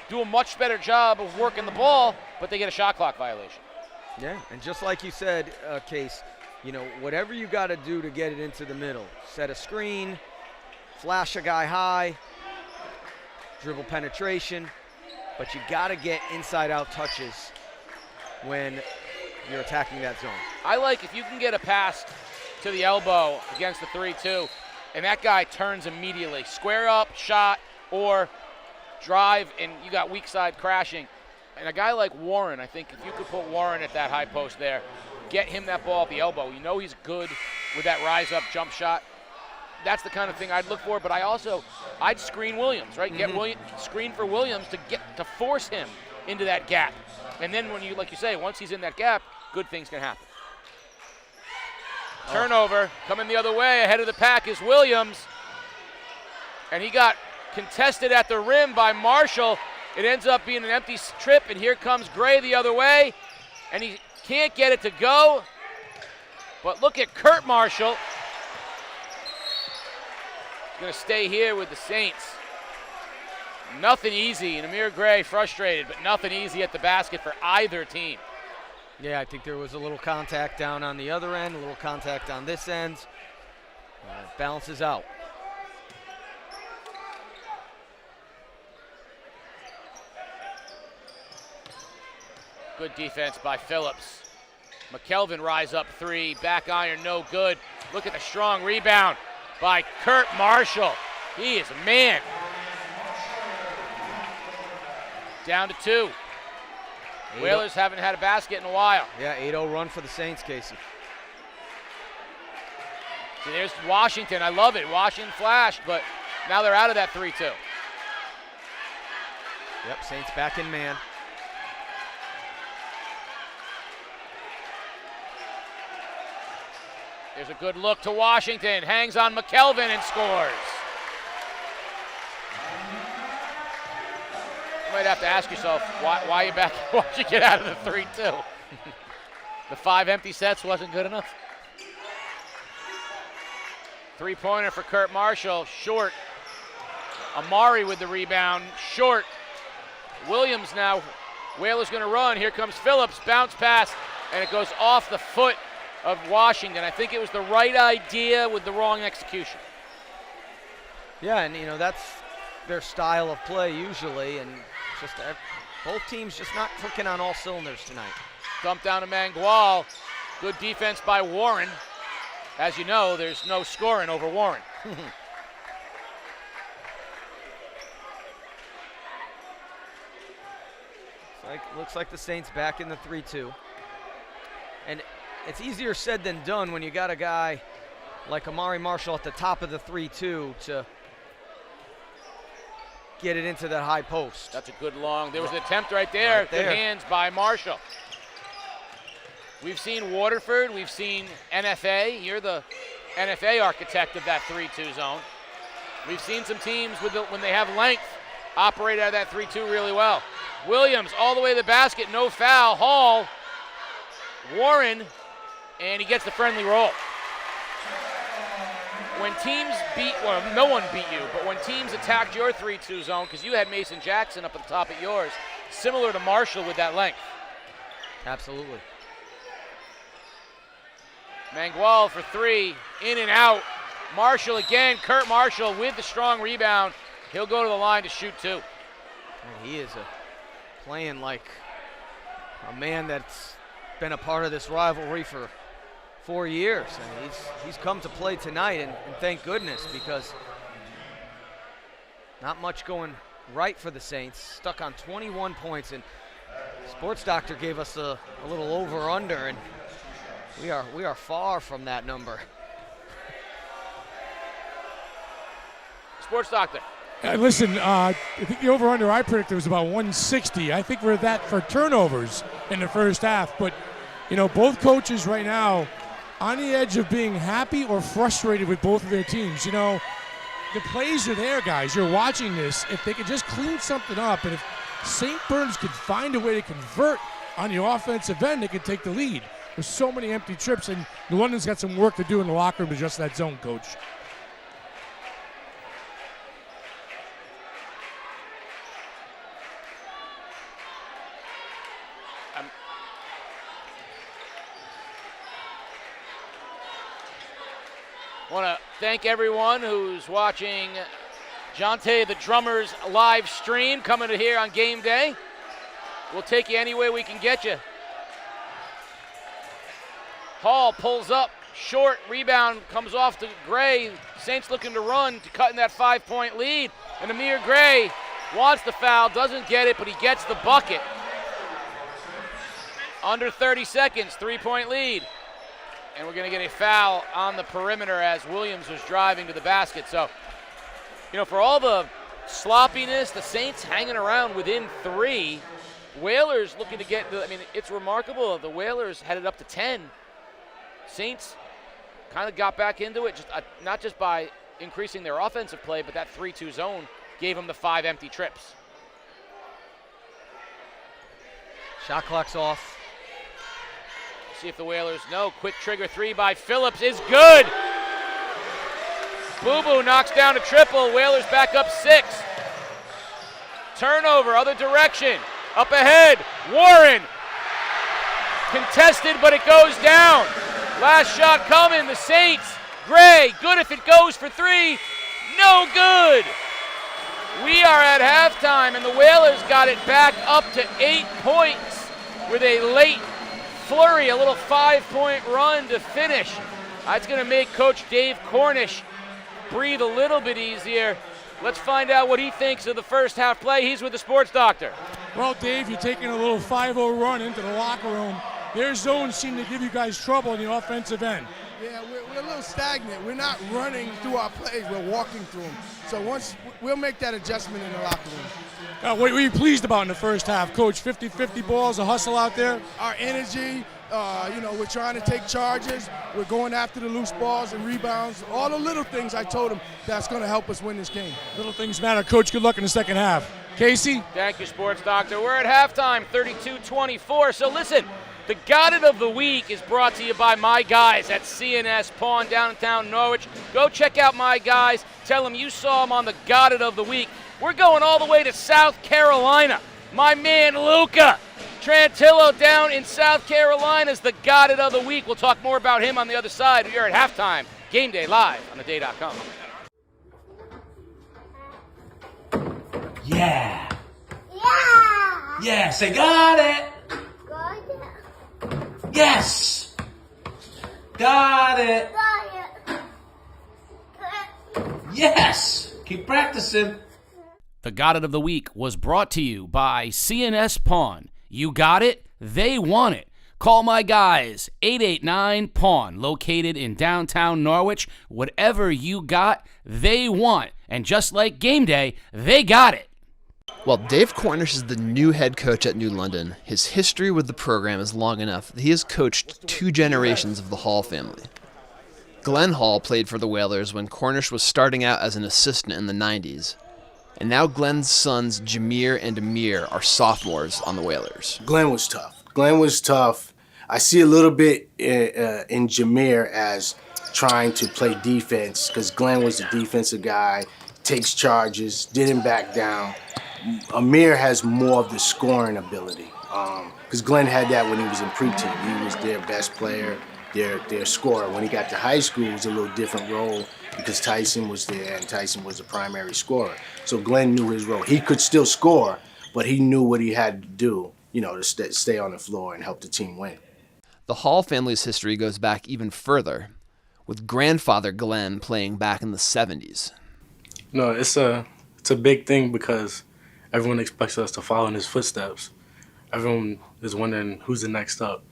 S3: do a much better job of working the ball, but they get a shot clock violation.
S4: Yeah, and just like you said, Case, whatever you got to do to get it into the middle. Set a screen, flash a guy high, dribble penetration, but you got to get inside-out touches when you're attacking that zone.
S3: I like if you can get a pass to the elbow against the 3-2, and that guy turns immediately. Square up, shot, or drive, and you got weak side crashing. And a guy like Warren, I think if you could put Warren at that high post there, get him that ball at the elbow. You know he's good with that rise-up jump shot. That's the kind of thing I'd look for, but I'd screen Williams, right? Screen for Williams to force him into that gap. And then when like you say, once he's in that gap, good things can happen. Turnover, coming the other way, ahead of the pack is Williams. And he got contested at the rim by Marshall. It ends up being an empty trip, and here comes Gray the other way. And he can't get it to go. But look at Kurt Marshall. He's going to stay here with the Saints. Nothing easy, and Amir Gray frustrated, but nothing easy at the basket for either team.
S4: Yeah, I think there was a little contact down on the other end, a little contact on this end. It balances out.
S3: Good defense by Phillips. McKelvin rise up three, back iron, no good. Look at the strong rebound by Kurt Marshall. He is a man. Down to 2. Whalers haven't had a basket in a while.
S4: Yeah, 8-0 run for the Saints, Casey.
S3: See, there's Washington. I love it. Washington flashed, but now they're out of that 3-2.
S4: Yep, Saints back in man.
S3: There's a good look to Washington. Hangs on McKelvin and scores. You might have to ask yourself, why you back? Why'd you get out of the 3-2? The 5 empty sets wasn't good enough. Three-pointer for Kurt Marshall, short. Amari with the rebound, short. Williams now, Whalers gonna run. Here comes Phillips, bounce pass, and it goes off the foot of Washington. I think it was the right idea with the wrong execution.
S4: Yeah, and that's their style of play usually, and just both teams just not clicking on all cylinders tonight.
S3: Dump down to Mangual. Good defense by Warren. As you know, there's no scoring over Warren.
S4: Looks like the Saints back in the 3-2. And it's easier said than done when you got a guy like Amari Marshall at the top of the 3-2 to get it into that high post.
S3: That's a good long. There was an attempt right there. Good hands by Marshall. We've seen Waterford. We've seen NFA. You're the NFA architect of that 3-2 zone. We've seen some teams when they have length operate out of that 3-2 really well. Williams all the way to the basket. No foul. Hall. Warren. And he gets the friendly roll. When teams no one beat you, but when teams attacked your 3-2 zone, because you had Mason Jackson up at the top of yours, similar to Marshall with that length.
S4: Absolutely.
S3: Mangual for 3, in and out. Marshall again, Kurt Marshall with the strong rebound. He'll go to the line to shoot 2.
S4: And he is playing like a man that's been a part of this rivalry for 4 years, and he's come to play tonight, and thank goodness, because not much going right for the Saints. Stuck on 21 points, and Sports Doctor gave us a little over/under, and we are far from that number.
S3: Sports Doctor.
S5: Listen, I think the over/under I predicted was about 160. I think we're at that for turnovers in the first half, but both coaches right now on the edge of being happy or frustrated with both of their teams. The plays are there, guys. You're watching this. If they could just clean something up, and if St. Bernard's could find a way to convert on the offensive end, they could take the lead. There's so many empty trips, and New London's got some work to do in the locker room to adjust that zone, Coach.
S3: I want to thank everyone who's watching Jonte the Drummer's live stream coming to here on game day. We'll take you any way we can get you. Hall pulls up, short, rebound comes off to Gray. Saints looking to run to cut in that 5-point lead. And Amir Gray wants the foul, doesn't get it, but he gets the bucket Under 30 seconds, 3-point lead. And we're going to get a foul on the perimeter as Williams was driving to the basket. So, for all the sloppiness, the Saints hanging around within 3. Whalers looking to get, it's remarkable. The Whalers headed up to 10. Saints kind of got back into it, not just by increasing their offensive play, but that 3-2 zone gave them the 5 empty trips.
S4: Shot clock's off.
S3: See if the Whalers know. Quick trigger 3 by Phillips is good. Boo Boo knocks down a triple. Whalers back up 6. Turnover, other direction. Up ahead, Warren. Contested, but it goes down. Last shot coming, the Saints. Gray, good if it goes for 3. No good. We are at halftime, and the Whalers got it back up to 8 points with a late flurry, a little 5-point run to finish. That's going to make Coach Dave Cornish breathe a little bit easier. Let's find out what he thinks of the first half play. He's with the sports doctor.
S5: Well, Dave, you're taking a little 5-0 run into the locker room. Their zones seem to give you guys trouble on the offensive end.
S6: Yeah, we're a little stagnant. We're not running through our plays. We're walking through them. So once we'll make that adjustment in the locker room.
S5: What were you pleased about in the first half, Coach? 50-50 balls, a hustle out there?
S6: Our energy, we're trying to take charges. We're going after the loose balls and rebounds. All the little things I told him that's going to help us win this game.
S5: Little things matter. Coach, good luck in the second half. Casey?
S3: Thank you, sports doctor. We're at halftime, 32-24. So listen, the Got It of the Week is brought to you by My Guys at CNS Pawn, downtown Norwich. Go check out My Guys. Tell them you saw them on the Got It of the Week. We're going all the way to South Carolina. My man Luca Trantillo down in South Carolina is the Got It of the Week. We'll talk more about him on the other side. We are at halftime. Game Day live on theday.com.
S7: Yeah. Yeah. Yeah. Say got it.
S8: Got it.
S7: Yes. Got it.
S8: Got it.
S7: Yes. Keep practicing.
S3: The Got It of the Week was brought to you by CNS Pawn. You got it, they want it. Call My Guys, 889-PAWN, located in downtown Norwich. Whatever you got, they want. And just like game day, they got it.
S9: While Dave Cornish is the new head coach at New London, his history with the program is long enough that he has coached 2 generations of the Hall family. Glenn Hall played for the Whalers when Cornish was starting out as an assistant in the 90s. And now Glenn's sons, Jameer and Amir, are sophomores on the Whalers.
S10: Glenn was tough. I see a little bit in Jameer as trying to play defense because Glenn was the defensive guy, takes charges, didn't back down. Amir has more of the scoring ability because Glenn had that when he was in preteen. He was their best player, their scorer. When he got to high school, it was a little different role because Tyson was there and Tyson was the primary scorer. So Glenn knew his role. He could still score, but he knew what he had to do, to stay on the floor and help the team win.
S9: The Hall family's history goes back even further, with grandfather Glenn playing back in the 70s.
S11: No, it's a big thing because everyone expects us to follow in his footsteps. Everyone is wondering who's the next up.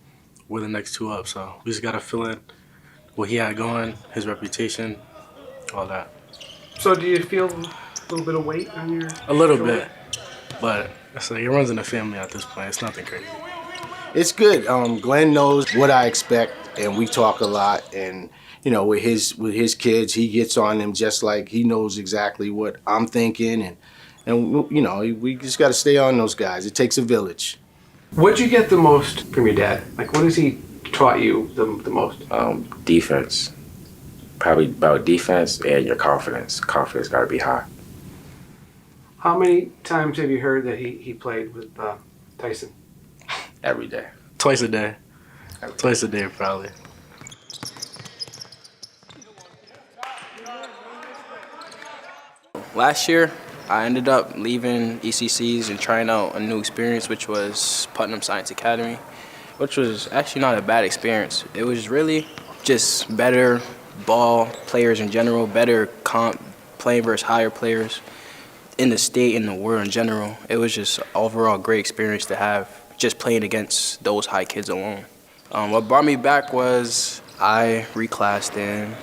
S11: We're the next 2 up, so we just got to fill in what he had going, his reputation, all that.
S12: So do you feel a little bit of weight on your
S11: A little
S12: shoulder?
S11: bit, but it runs in the family at this point. It's nothing crazy.
S10: It's good. Glenn knows what I expect, and we talk a lot. And with his kids, he gets on them just like he knows exactly what I'm thinking. And we just got to stay on those guys. It takes a village.
S12: What'd you get the most from your dad? Like, what has he taught you the most?
S13: Defense. Probably about defense and your confidence. Confidence got to be high.
S12: How many times have you heard that he played with Tyson?
S13: Every day.
S11: Twice a day. Twice a day, probably.
S14: Last year, I ended up leaving ECCs and trying out a new experience, which was Putnam Science Academy, which was actually not a bad experience. It was really just better ball players in general, better comp, playing versus higher players in the state and the world in general. It was just overall great experience to have. just playing against those high kids alone. What brought me back was I reclassed in.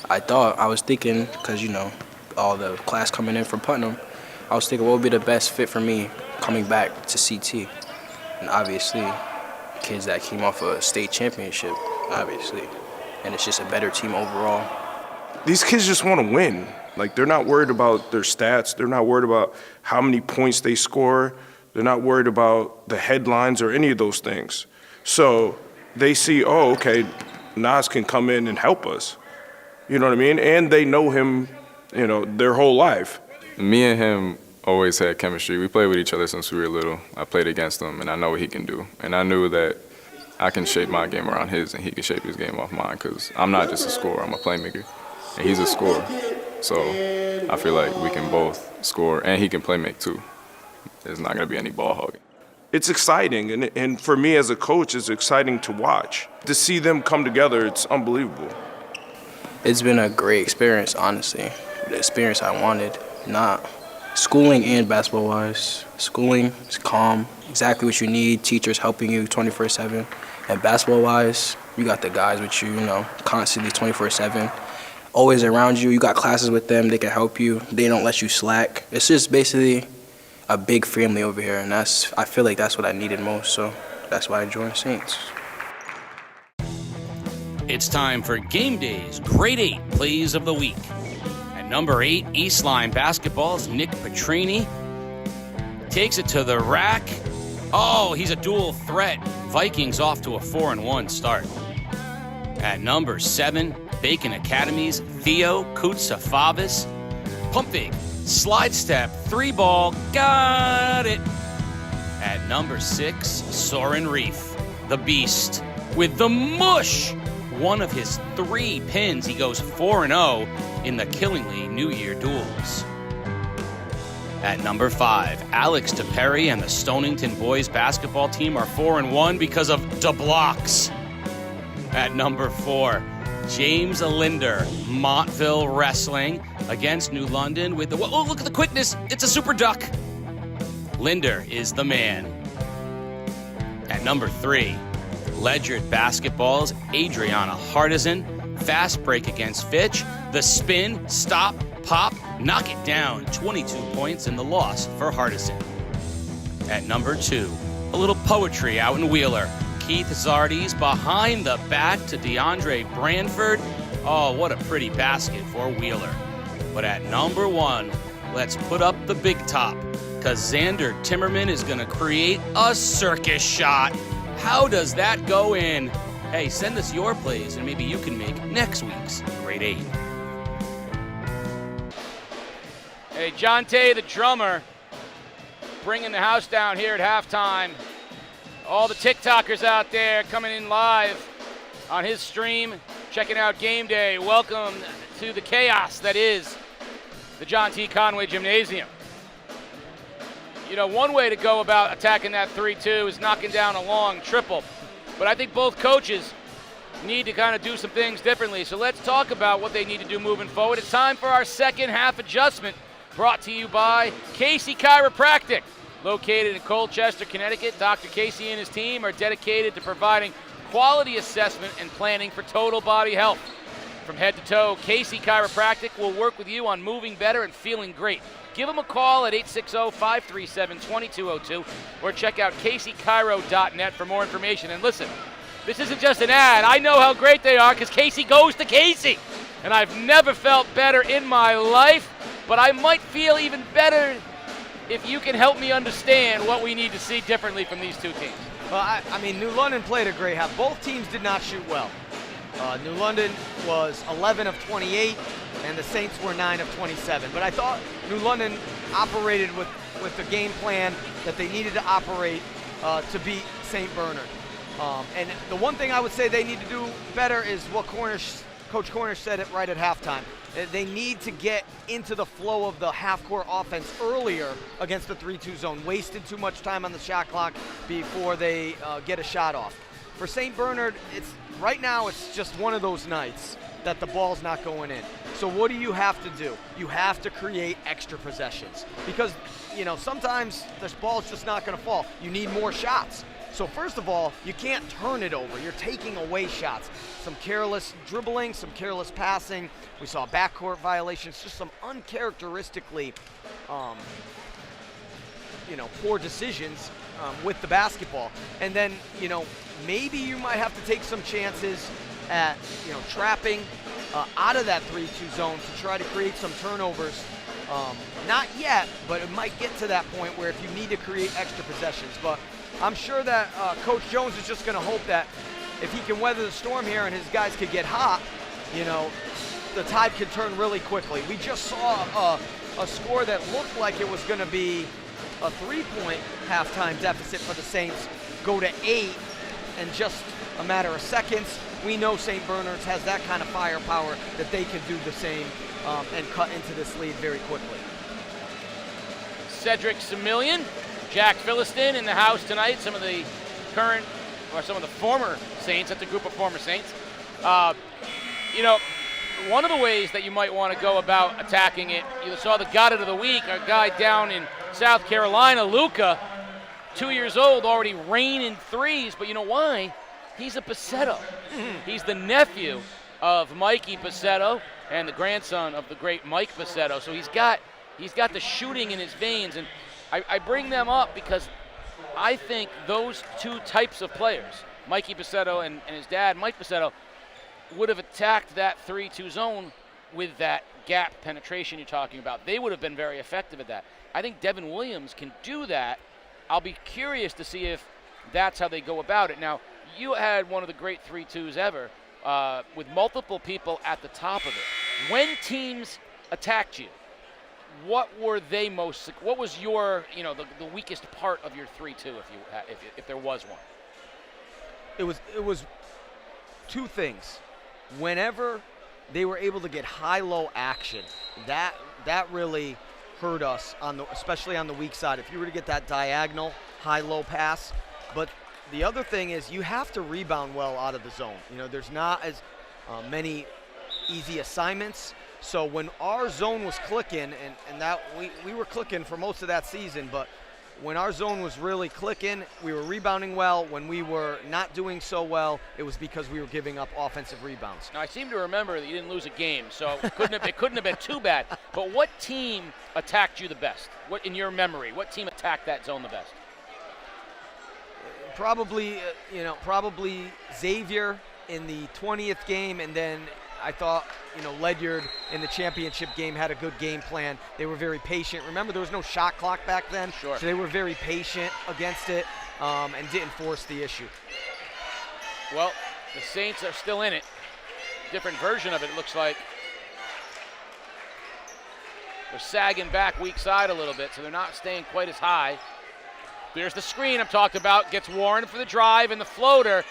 S14: I was thinking, because, you know, all the class coming in from Putnam, I was thinking what would be the best fit for me coming back to CT. And obviously, kids that came off a state championship, obviously. And it's just a better team overall.
S15: These kids just want to win. Like, they're not worried about their stats. They're not worried about how many points they score. They're not worried about the headlines or any of those things. So they see, oh, okay, Nas can come in and help us. You know what I mean? And they know him, you know, their whole life.
S16: Me and him always had chemistry. We played with each other since we were little. I played against him, and I know what he can do. And I knew that I can shape my game around his, and he can shape his game off mine, because I'm not just a scorer, I'm a playmaker. And he's a scorer. So I feel like we can both score, and he can play make too. There's not going to be any ball hogging.
S15: It's exciting, and for me as a coach, it's exciting to watch. To see them come together, it's unbelievable.
S14: It's been a great experience, honestly. The experience I wanted. Not schooling and basketball-wise. Schooling is calm, exactly what you need. Teachers helping you 24/7. And basketball-wise, you got the guys with you, you know, constantly 24/7. Always around you. You got classes with them. They can help you. They don't let you slack. It's just basically a big family over here, and I feel like that's what I needed most, so that's why I joined Saints.
S3: It's time for Game Day's Grade 8 Plays of the Week. At number 8, Eastline Basketball's Nick Petrini takes it to the rack. Oh, he's a dual threat. Vikings off to a 4-1 start. At number 7, Bacon Academy's Theo Koutsafavis. Pump fake, slide step, 3-ball, got it. At number 6, Soren Reef, the Beast, with the mush. One of his 3 pins, he goes 4-0 in the Killingly New Year duels. At number 5, Alex DePerry and the Stonington boys basketball team are 4-1 because of the blocks. At number 4, James Linder, Montville Wrestling against New London with the, oh, look at the quickness, it's a super duck. Linder is the man. At number 3, Ledyard Basketball's Adriana Hardizan, fast break against Fitch, the spin, stop, pop, knock it down, 22 points in the loss for Hardizan. At number 2, a little poetry out in Wheeler. Keith Zardes behind the back to DeAndre Branford. Oh, what a pretty basket for Wheeler. But at number 1, let's put up the big top, because Xander Timmerman is going to create a circus shot. How does that go in? Hey, send us your plays, and maybe you can make next week's Grade 8. Hey, John Tay, the drummer, bringing the house down here at halftime. All the TikTokers out there coming in live on his stream, checking out Game Day. Welcome to the chaos that is the John T. Conway Gymnasium. You know, one way to go about attacking that 3-2 is knocking down a long triple. But I think both coaches need to kind of do some things differently. So let's talk about what they need to do moving forward. It's time for our second half adjustment, brought to you by Casey Chiropractic. Located in Colchester, Connecticut, Dr. Casey and his team are dedicated to providing quality assessment and planning for total body health. From head to toe, Casey Chiropractic will work with you on moving better and feeling great. Give them a call at 860-537-2202 or check out CaseyChiro.net for more information. And listen, this isn't just an ad. I know how great they are because Casey goes to Casey. And I've never felt better in my life, but I might feel even better if you can help me understand what we need to see differently from these two teams.
S4: Well, I mean, New London played a great half. Both teams did not shoot well. New London was 11 of 28, and the Saints were 9 of 27. But I thought New London operated with the game plan that they needed to operate to beat St. Bernard. And the one thing I would say they need to do better is what Coach Cornish said it right at halftime. They need to get into the flow of the half-court offense earlier against the 3-2 zone. Wasted too much time on the shot clock before they get a shot off. For St. Bernard, right now it's just one of those nights that the ball's not going in. So what do you have to do? You have to create extra possessions because, sometimes this ball's just not going to fall. You need more shots. So first of all, you can't turn it over. You're taking away shots. Some careless dribbling, some careless passing. We saw backcourt violations, just some uncharacteristically, poor decisions with the basketball. And then, maybe you might have to take some chances at, trapping out of that 3-2 zone to try to create some turnovers. Not yet, but it might get to that point where if you need to create extra possessions. But I'm sure that Coach Jones is just going to hope that if he can weather the storm here and his guys could get hot, the tide can turn really quickly. We just saw a score that looked like it was going to be a 3-point halftime deficit for the Saints go to 8 in just a matter of seconds. We know St. Bernard's has that kind of firepower that they can do the same and cut into this lead very quickly.
S3: Cedric Semillion, Jack Philistine in the house tonight. Some of the current, or some of the former Saints, that's a group of former Saints. One of the ways that you might want to go about attacking it, you saw the got it of the week, a guy down in South Carolina, Luka, 2 years old, already raining threes, but you know why? He's a Pacetto. He's the nephew of Mikey Pacetto and the grandson of the great Mike Pacetto. So he's got the shooting in his veins, and I bring them up because I think those two types of players, Mikey Pacetto and his dad, Mike Pacetto, would have attacked that 3-2 zone with that gap penetration you're talking about. They would have been very effective at that. I think Devin Williams can do that. I'll be curious to see if that's how they go about it. Now, you had one of the great 3-2s ever with multiple people at the top of it. When teams attacked you, what was your, the weakest part of your 3-2 if there was one?
S4: It was two things. Whenever they were able to get high-low action, that really hurt us especially on the weak side. If you were to get that diagonal high-low pass, but the other thing is you have to rebound well out of the zone. There's not as many easy assignments. So when our zone was clicking, and that we were clicking for most of that season, but when our zone was really clicking, we were rebounding well. When we were not doing so well, it was because we were giving up offensive rebounds.
S3: Now, I seem to remember that you didn't lose a game, so it couldn't have been too bad. But what team attacked you the best? What, in your memory, what team attacked that zone the best?
S4: Probably Xavier in the 20th game, and then I thought, Ledyard in the championship game had a good game plan. They were very patient. Remember, there was no shot clock back then,
S3: sure.
S4: So they were very patient against it and didn't force the issue.
S3: Well, the Saints are still in it. Different version of it looks like. They're sagging back weak side a little bit, so they're not staying quite as high. There's the screen I'm talking about. Gets Warren for the drive and the floater.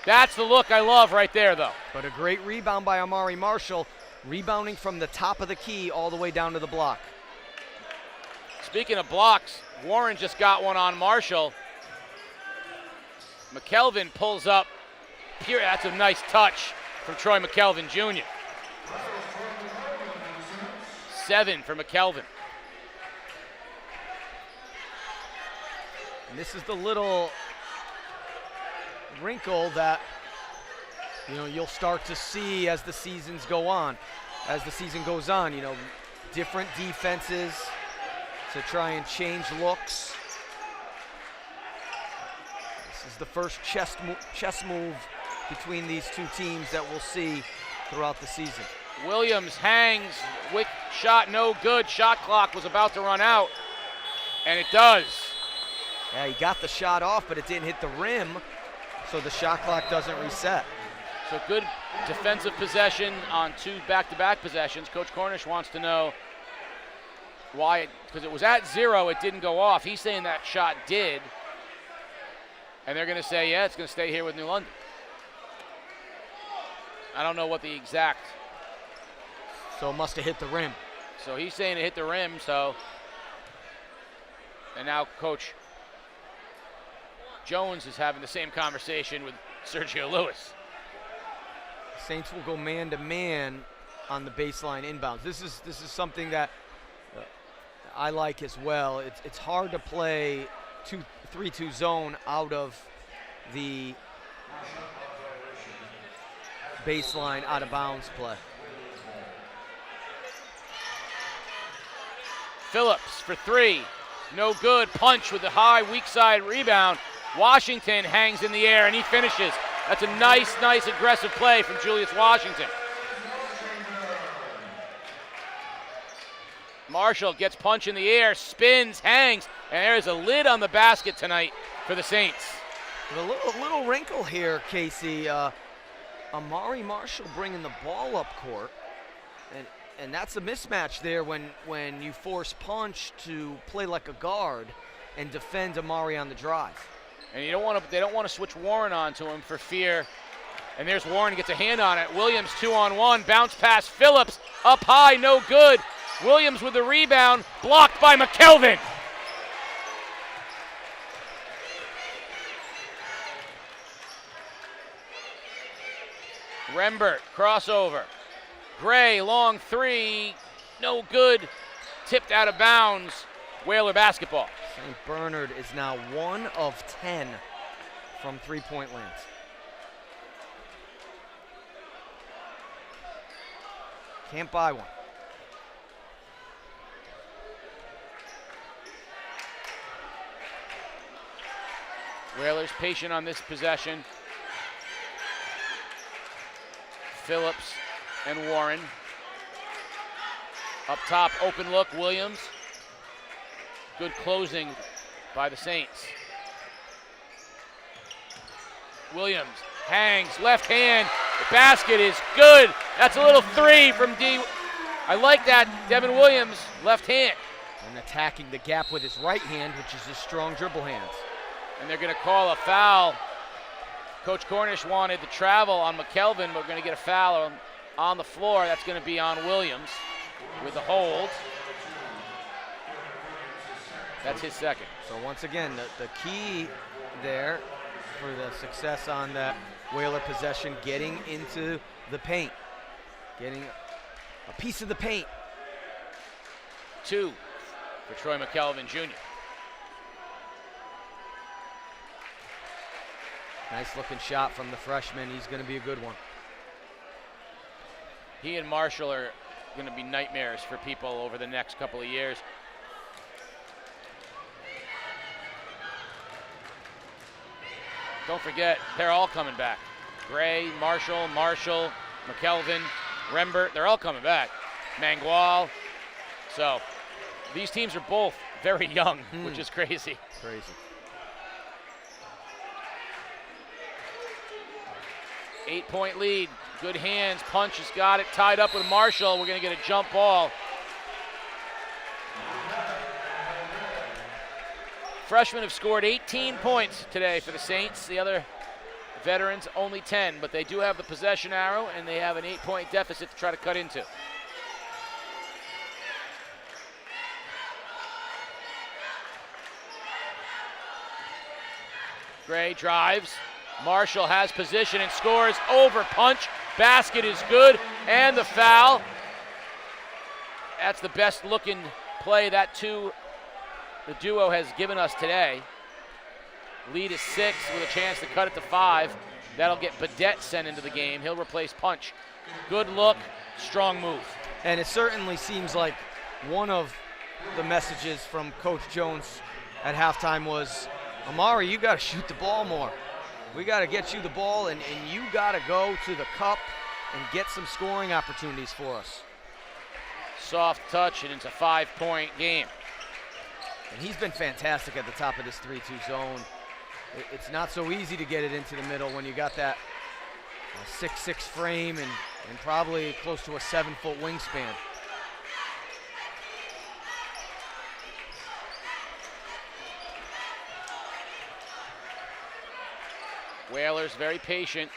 S3: That's the look I love right there, though.
S4: But a great rebound by Amari Marshall, rebounding from the top of the key all the way down to the block.
S3: Speaking of blocks, Warren just got one on Marshall. McKelvin pulls up. That's a nice touch from Troy McKelvin Jr. 7 for McKelvin.
S4: And this is the little wrinkle that you'll start to see as the seasons go on. As the season goes on, different defenses to try and change looks. This is the first chess move between these two teams that we'll see throughout the season.
S3: Williams hangs with shot no good. Shot clock was about to run out, and it does.
S4: Yeah, he got the shot off, but it didn't hit the rim, so the shot clock doesn't reset.
S3: So good defensive possession on 2 back-to-back possessions. Coach Cornish wants to know why, because it was at 0, it didn't go off. He's saying that shot did, and they're going to say, yeah, it's going to stay here with New London. I don't know what the exact.
S4: So it must have hit the rim.
S3: So he's saying it hit the rim, so. And now Coach Jones is having the same conversation with Sergio Lewis.
S4: Saints will go man-to-man on the baseline inbounds. This is something that I like as well. It's hard to play 3-2 zone out of the baseline out of bounds play.
S3: Phillips for three. No good. Punch with the high weak side rebound. Washington hangs in the air and he finishes. That's a nice aggressive play from Julius Washington. Marshall gets punch in the air, spins, hangs, and there's a lid on the basket tonight for the Saints.
S4: A little wrinkle here, Casey. Amari Marshall bringing the ball up court, and that's a mismatch there when you force Punch to play like a guard and defend Amari on the drive.
S3: And they don't want to switch Warren onto him for fear. And there's Warren, gets a hand on it. Williams 2-on-1, bounce pass, Phillips up high, no good. Williams with the rebound, blocked by McKelvin. Rembert, crossover. Gray, long three, no good. Tipped out of bounds. Whaler basketball.
S4: St. Bernard is now 1 of 10 from three-point land. Can't buy one.
S3: Whalers patient on this possession. Phillips and Warren. Up top, open look, Williams. Good closing by the Saints. Williams hangs, left hand. The basket is good. That's a little three from D. I like that, Devin Williams, left hand.
S4: And attacking the gap with his right hand, which is his strong dribble hands.
S3: And they're going to call a foul. Coach Cornish wanted the travel on McKelvin, but we're going to get a foul on the floor. That's going to be on Williams with the hold. That's his second.
S4: So once again, the key there for the success on that Whaler possession, getting into the paint, getting a piece of the paint.
S3: 2 for Troy McKelvin Jr.
S4: Nice looking shot from the freshman. He's going to be a good one.
S3: He and Marshall are going to be nightmares for people over the next couple of years. Don't forget, they're all coming back. Gray, Marshall, McKelvin, Rembert, they're all coming back. Mangual. So these teams are both very young, which is crazy.
S4: Crazy.
S3: Eight-point lead. Good hands. Punch has got it tied up with Marshall. We're going to get a jump ball. Freshmen have scored 18 points today for the Saints. The other veterans only 10, but they do have the possession arrow, and they have an 8-point deficit to try to cut into. Gray drives. Marshall has position and scores over Punch. Basket is good, and the foul. That's the best looking play the duo has given us today. Lead is 6 with a chance to cut it to 5. That'll get Badette sent into the game. He'll replace Punch. Good look, strong move.
S4: And it certainly seems like one of the messages from Coach Jones at halftime was, Amari, you got to shoot the ball more. We got to get you the ball, and you got to go to the cup and get some scoring opportunities for us.
S3: Soft touch, and it's a 5-point game.
S4: And he's been fantastic at the top of this 3-2 zone. It's not so easy to get it into the middle when you got that 6'6" frame and probably close to a 7-foot wingspan.
S3: Whalers very patient.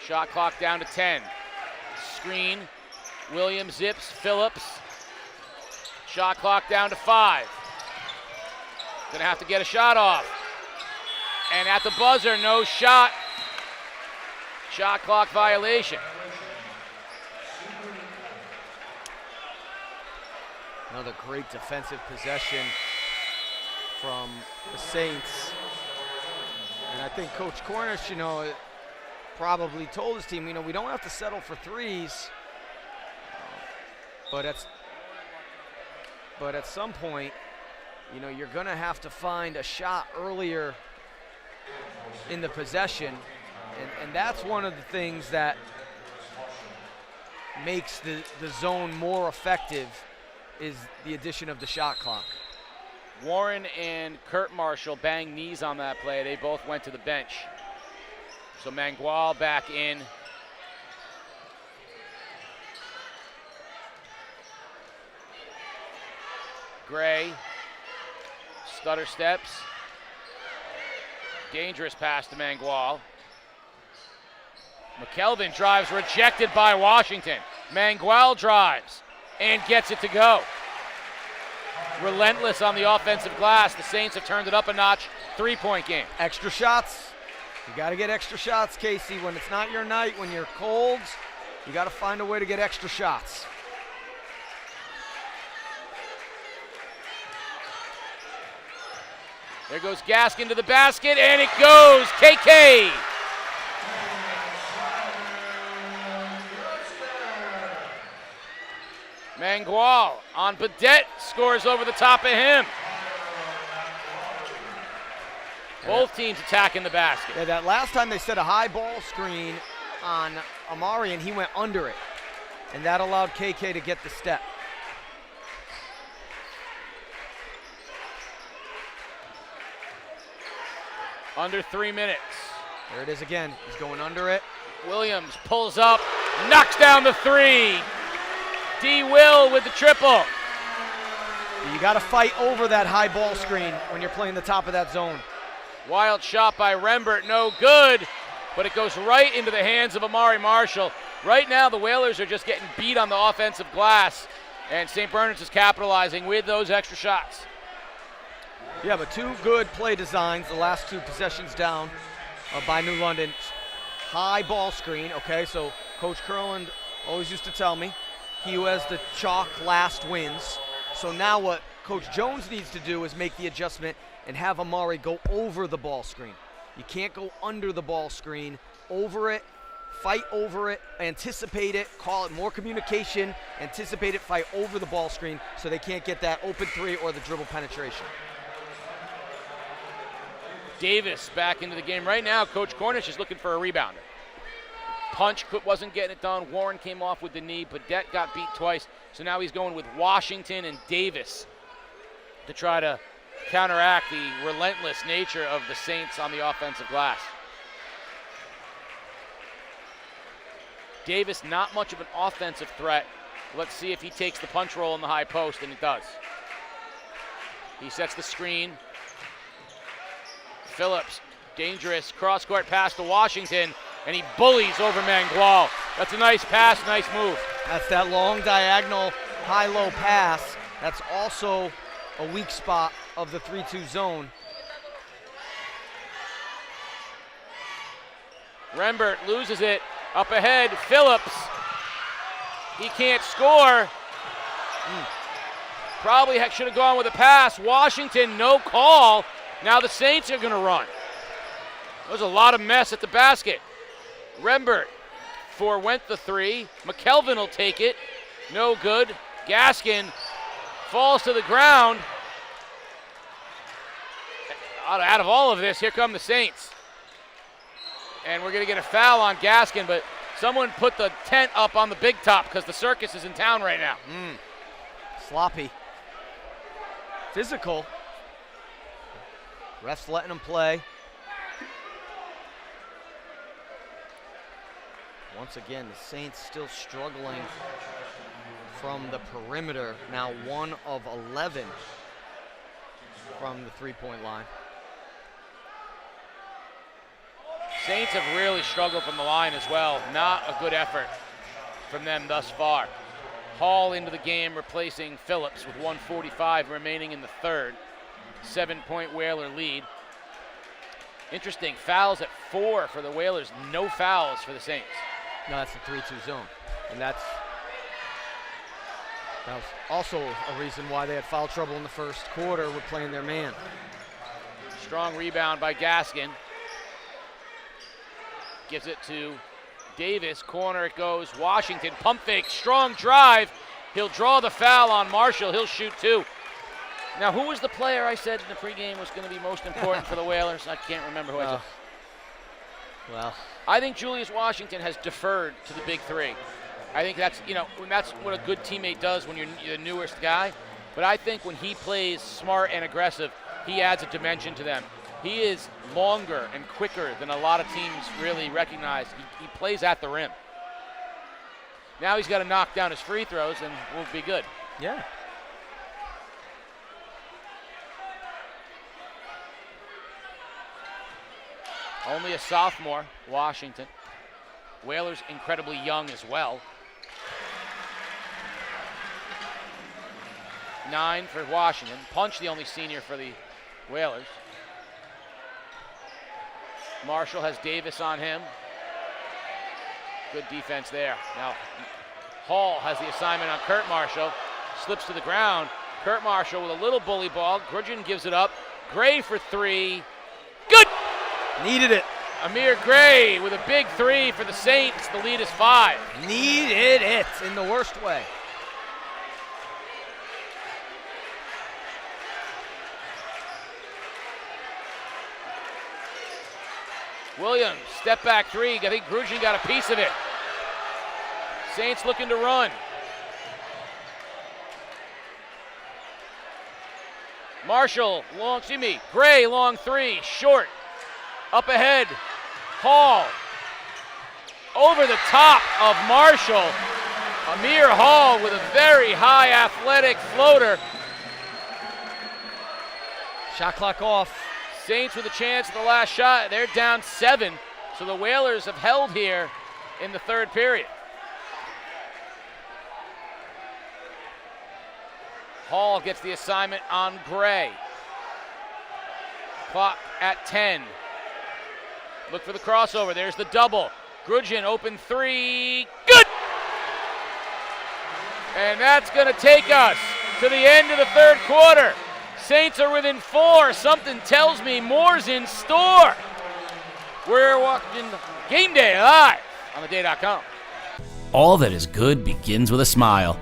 S3: Shot clock down to 10. Screen. Williams zips. Phillips. Shot clock down to 5. Gonna have to get a shot off. And at the buzzer, no shot. Shot clock violation.
S4: Another great defensive possession from the Saints. And I think Coach Cornish, probably told his team, we don't have to settle for threes, but at some point, you're going to have to find a shot earlier in the possession, and that's one of the things that makes the zone more effective is the addition of the shot clock.
S3: Warren and Kurt Marshall banged knees on that play. They both went to the bench. So Mangual back in. Gray, stutter steps. Dangerous pass to Mangual. McKelvin drives, rejected by Washington. Mangual drives and gets it to go. Relentless on the offensive glass. The Saints have turned it up a notch. 3-point game.
S4: Extra shots. You got to get extra shots, Casey. When it's not your night, when you're cold, you got to find a way to get extra shots.
S3: There goes Gaskin to the basket, and it goes. KK. Mangual on Badette, scores over the top of him. Both teams attacking the basket.
S4: Yeah, that last time they set a high ball screen on Amari, and he went under it. And that allowed KK to get the step.
S3: Under 3 minutes.
S4: There it is again. He's going under it.
S3: Williams pulls up, knocks down the three. D. Will with the triple.
S4: You got to fight over that high ball screen when you're playing the top of that zone.
S3: Wild shot by Rembert, no good, but it goes right into the hands of Amari Marshall. Right now, the Whalers are just getting beat on the offensive glass, and St. Bernard's is capitalizing with those extra shots.
S4: Yeah, but two good play designs, the last two possessions down by New London. High ball screen, okay, so Coach Kurland always used to tell me, he who has the chalk last wins. So now what Coach Jones needs to do is make the adjustment and have Amari go over the ball screen. You can't go under the ball screen, over it, fight over it, anticipate it, call it more communication, anticipate it, fight over the ball screen so they can't get that open three or the dribble penetration.
S3: Davis back into the game. Right now, Coach Cornish is looking for a rebounder. Punch wasn't getting it done. Warren came off with the knee. Badette got beat twice. So now he's going with Washington and Davis to try to counteract the relentless nature of the Saints on the offensive glass. Davis, not much of an offensive threat. Let's see if he takes the punch roll in the high post, and he does. He sets the screen. Phillips, dangerous cross-court pass to Washington, and he bullies over Mangual. That's a nice pass, nice move.
S4: That's that long diagonal high-low pass. That's also a weak spot of the 3-2 zone.
S3: Rembert loses it. Up ahead, Phillips. He can't score. Probably should have gone with a pass. Washington, no call. Now the Saints are going to run. There's a lot of mess at the basket. Rembert forewent the three. McKelvin will take it. No good. Gaskin falls to the ground. Out of all of this, here come the Saints. And we're going to get a foul on Gaskin, but someone put the tent up on the big top because the circus is in town right now.
S4: Sloppy. Physical. Refs letting him play. Once again, the Saints still struggling from the perimeter. Now 1 of 11 from the three-point line.
S3: Saints have really struggled from the line as well. Not a good effort from them thus far. Hall into the game, replacing Phillips with 1:45 remaining in the third. 7-point Whaler lead. Interesting, fouls at 4 for the Whalers, no fouls for the Saints.
S4: No, that's the 3-2 zone. And that was also a reason why they had foul trouble in the first quarter with playing their man.
S3: Strong rebound by Gaskin. Gives it to Davis, corner it goes, Washington, pump fake, strong drive. He'll draw the foul on Marshall, he'll shoot 2. Now, who was the player I said in the pregame was going to be most important for the Whalers? I can't remember who I said.
S4: Well,
S3: I think Julius Washington has deferred to the big 3. I think that's, that's what a good teammate does when you're the newest guy. But I think when he plays smart and aggressive, he adds a dimension to them. He is longer and quicker than a lot of teams really recognize. He plays at the rim. Now he's got to knock down his free throws and we'll be good.
S4: Yeah.
S3: Only a sophomore, Washington. Whalers incredibly young as well. 9 for Washington. Punch the only senior for the Whalers. Marshall has Davis on him. Good defense there. Now Hall has the assignment on Kurt Marshall. Slips to the ground. Kurt Marshall with a little bully ball. Grudgeon gives it up. Gray for 3. Good!
S4: Needed it.
S3: Amir Gray with a big 3 for the Saints. The lead is 5.
S4: Needed it in the worst way.
S3: Williams, step back 3. I think Grudgeon got a piece of it. Saints looking to run. Marshall, Gray, long 3, short. Up ahead, Hall. Over the top of Marshall. Amir Hall with a very high athletic floater.
S4: Shot clock off.
S3: Saints with a chance at the last shot. They're down 7, so the Whalers have held here in the third period. Hall gets the assignment on Gray. Clock at 10. Look for the crossover. There's the double. Grudgeon, open 3. Good! And that's going to take us to the end of the third quarter. Saints are within 4. Something tells me more's in store. We're watching Game Day live on theday.com.
S17: All that is good begins with a smile.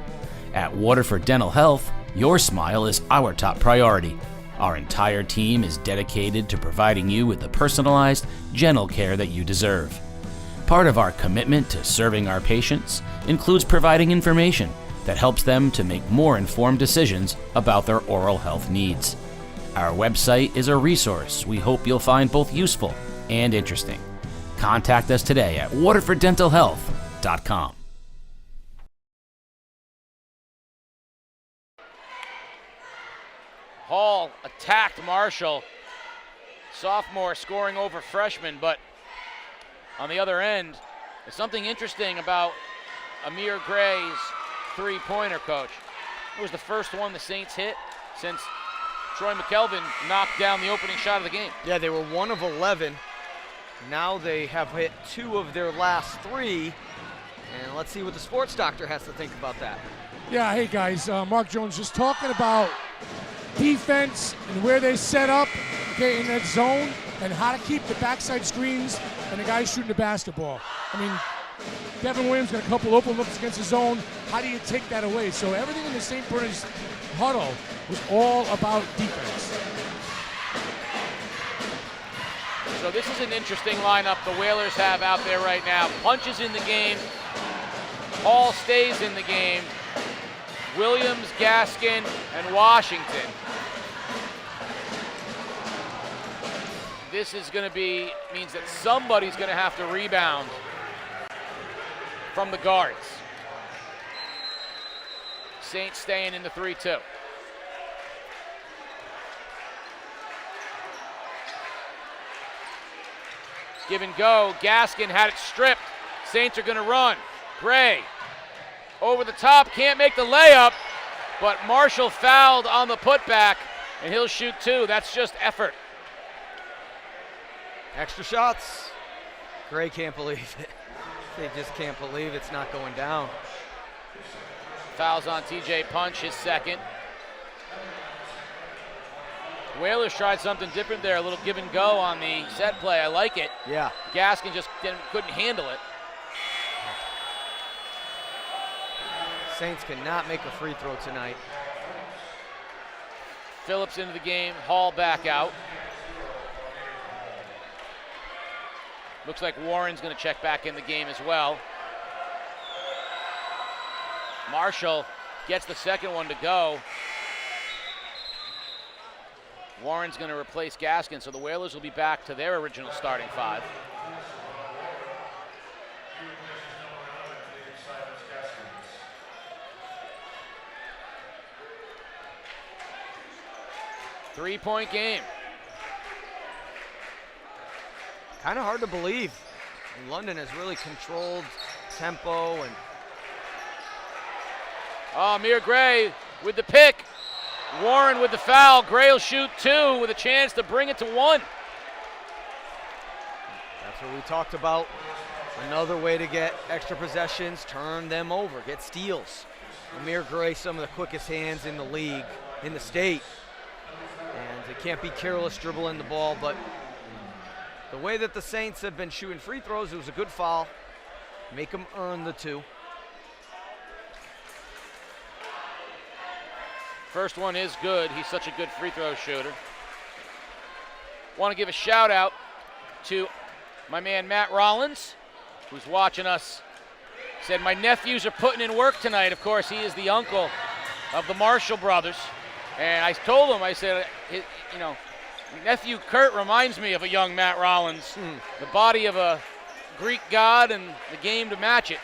S17: At Waterford Dental Health, your smile is our top priority. Our entire team is dedicated to providing you with the personalized, gentle care that you deserve. Part of our commitment to serving our patients includes providing information that helps them to make more informed decisions about their oral health needs. Our website is a resource we hope you'll find both useful and interesting. Contact us today at waterforddentalhealth.com.
S3: Hall attacked Marshall. Sophomore scoring over freshman, but on the other end, there's something interesting about Amir Gray's three-pointer, Coach. It was the first one the Saints hit since Troy McKelvin knocked down the opening shot of the game.
S4: Yeah, they were 1 of 11. Now they have hit 2 of their last 3. And let's see what the sports doctor has to think about that.
S5: Yeah, hey guys, Mark Jones just talking about defense and where they set up, okay, in that zone, and how to keep the backside screens and the guys shooting the basketball. I mean, Devin Williams got a couple open looks against the zone. How do you take that away? So everything in the St. Bernard's huddle was all about defense.
S3: So this is an interesting lineup the Whalers have out there right now. Punch is in the game. Hall stays in the game. Williams, Gaskin, and Washington. This is going to means that somebody's going to have to rebound from the guards. Saints staying in the 3-2. Give and go. Gaskin had it stripped. Saints are going to run. Gray over the top, can't make the layup, but Marshall fouled on the putback, and he'll shoot 2. That's just effort.
S4: Extra shots. Gray can't believe it. They just can't believe it's not going down.
S3: Fouls on TJ Punch, his second. Whalers tried something different there, a little give and go on the set play. I like it.
S4: Yeah.
S3: Gaskin just couldn't handle it.
S4: Saints cannot make a free throw tonight.
S3: Phillips into the game, Hall back out. Looks like Warren's going to check back in the game as well. Marshall gets the second one to go. Warren's going to replace Gaskin, so the Whalers will be back to their original starting five. Three-point game.
S4: Kind of hard to believe. London has really controlled tempo and.
S3: Oh, Amir Gray with the pick. Warren with the foul. Gray will shoot two with a chance to bring it to one.
S4: That's what we talked about. Another way to get extra possessions, turn them over, get steals. Amir Gray, some of the quickest hands in the league, in the state. And they can't be careless dribbling the ball, but the way that the Saints have been shooting free throws, it was a good foul. Make them earn the two.
S3: First one is good. He's such a good free throw shooter. Want to give a shout out to my man Matt Rollins, who's watching us. Said, my nephews are putting in work tonight. Of course, he is the uncle of the Marshall brothers. And I told him, I said, nephew Kurt reminds me of a young Matt Rollins. The body of a Greek god and the game to match it.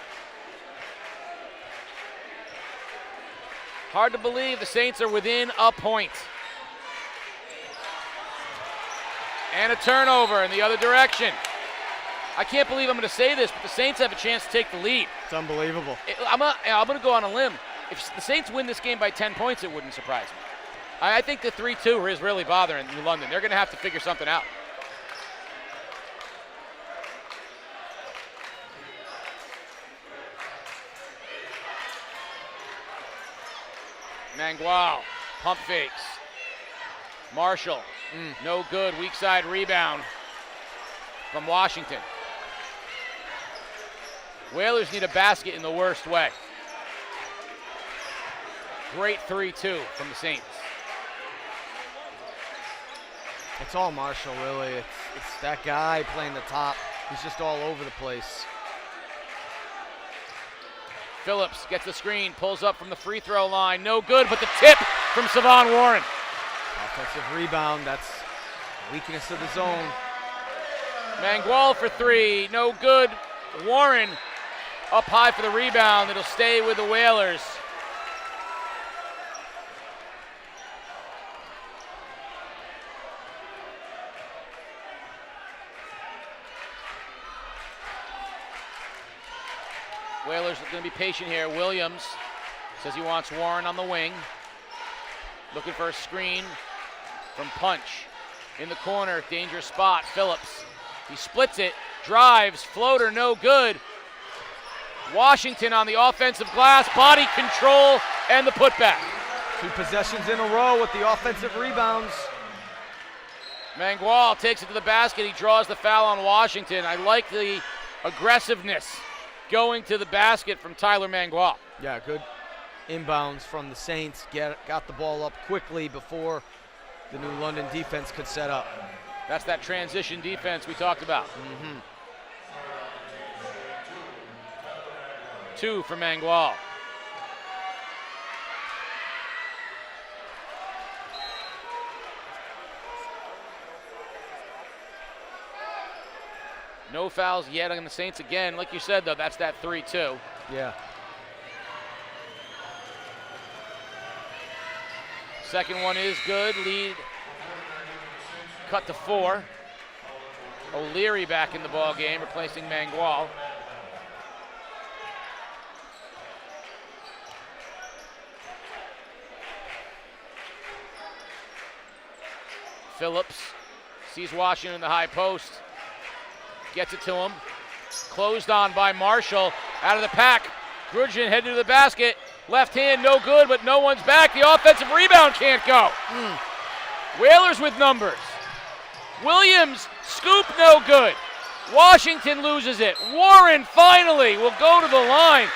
S3: Hard to believe the Saints are within a point. And a turnover in the other direction. I can't believe I'm going to say this, but the Saints have a chance to take the lead.
S4: It's unbelievable.
S3: I'm going to go on a limb. If the Saints win this game by 10 points, it wouldn't surprise me. I think the 3-2 is really bothering New London. They're going to have to figure something out. Mangual, pump fakes. Marshall, no good. Weak side rebound from Washington. Whalers need a basket in the worst way. Great 3-2 from the Saints.
S4: It's all Marshall, really. It's that guy playing the top. He's just all over the place.
S3: Phillips gets the screen, pulls up from the free throw line. No good, but the tip from Savon Warren.
S4: Offensive rebound, that's weakness of the zone.
S3: Mangual for three, no good. Warren up high for the rebound. It'll stay with the Whalers. Whalers are going to be patient here. Williams says he wants Warren on the wing. Looking for a screen from Punch. In the corner, dangerous spot, Phillips. He splits it, drives, floater, no good. Washington on the offensive glass, body control, and the putback.
S4: 2 possessions in a row with the offensive rebounds.
S3: Mangual takes it to the basket. He draws the foul on Washington. I like the aggressiveness going to the basket from Tyler Mangual.
S4: Yeah, good inbounds from the Saints. Got the ball up quickly before the New London defense could set up.
S3: That's that transition defense we talked about. 2 for Mangual. No fouls yet on the Saints again. Like you said, though, that's that 3-2.
S4: Yeah.
S3: Second one is good. Lead cut to 4. O'Leary back in the ball game, replacing Mangual. Phillips sees Washington in the high post. Gets it to him. Closed on by Marshall. Out of the pack. Grudgeon headed to the basket. Left hand, no good, but no one's back. The offensive rebound can't go. Whalers with numbers. Williams, scoop, no good. Washington loses it. Warren finally will go to the line,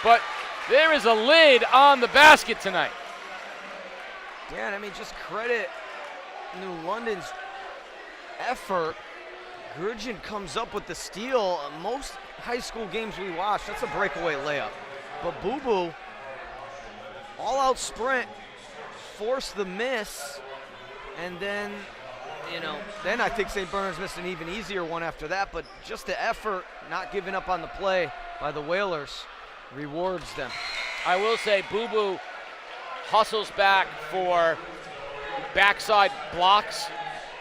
S3: but there is a lid on the basket tonight.
S4: Yeah, and I mean, just credit New London's effort. Grudgeon comes up with the steal. Most high school games we watch, that's a breakaway layup. But Boo Boo, all-out sprint, forced the miss, and then, then I think St. Bernard's missed an even easier one after that, but just the effort, not giving up on the play by the Whalers, rewards them.
S3: I will say Boo Boo hustles back for backside blocks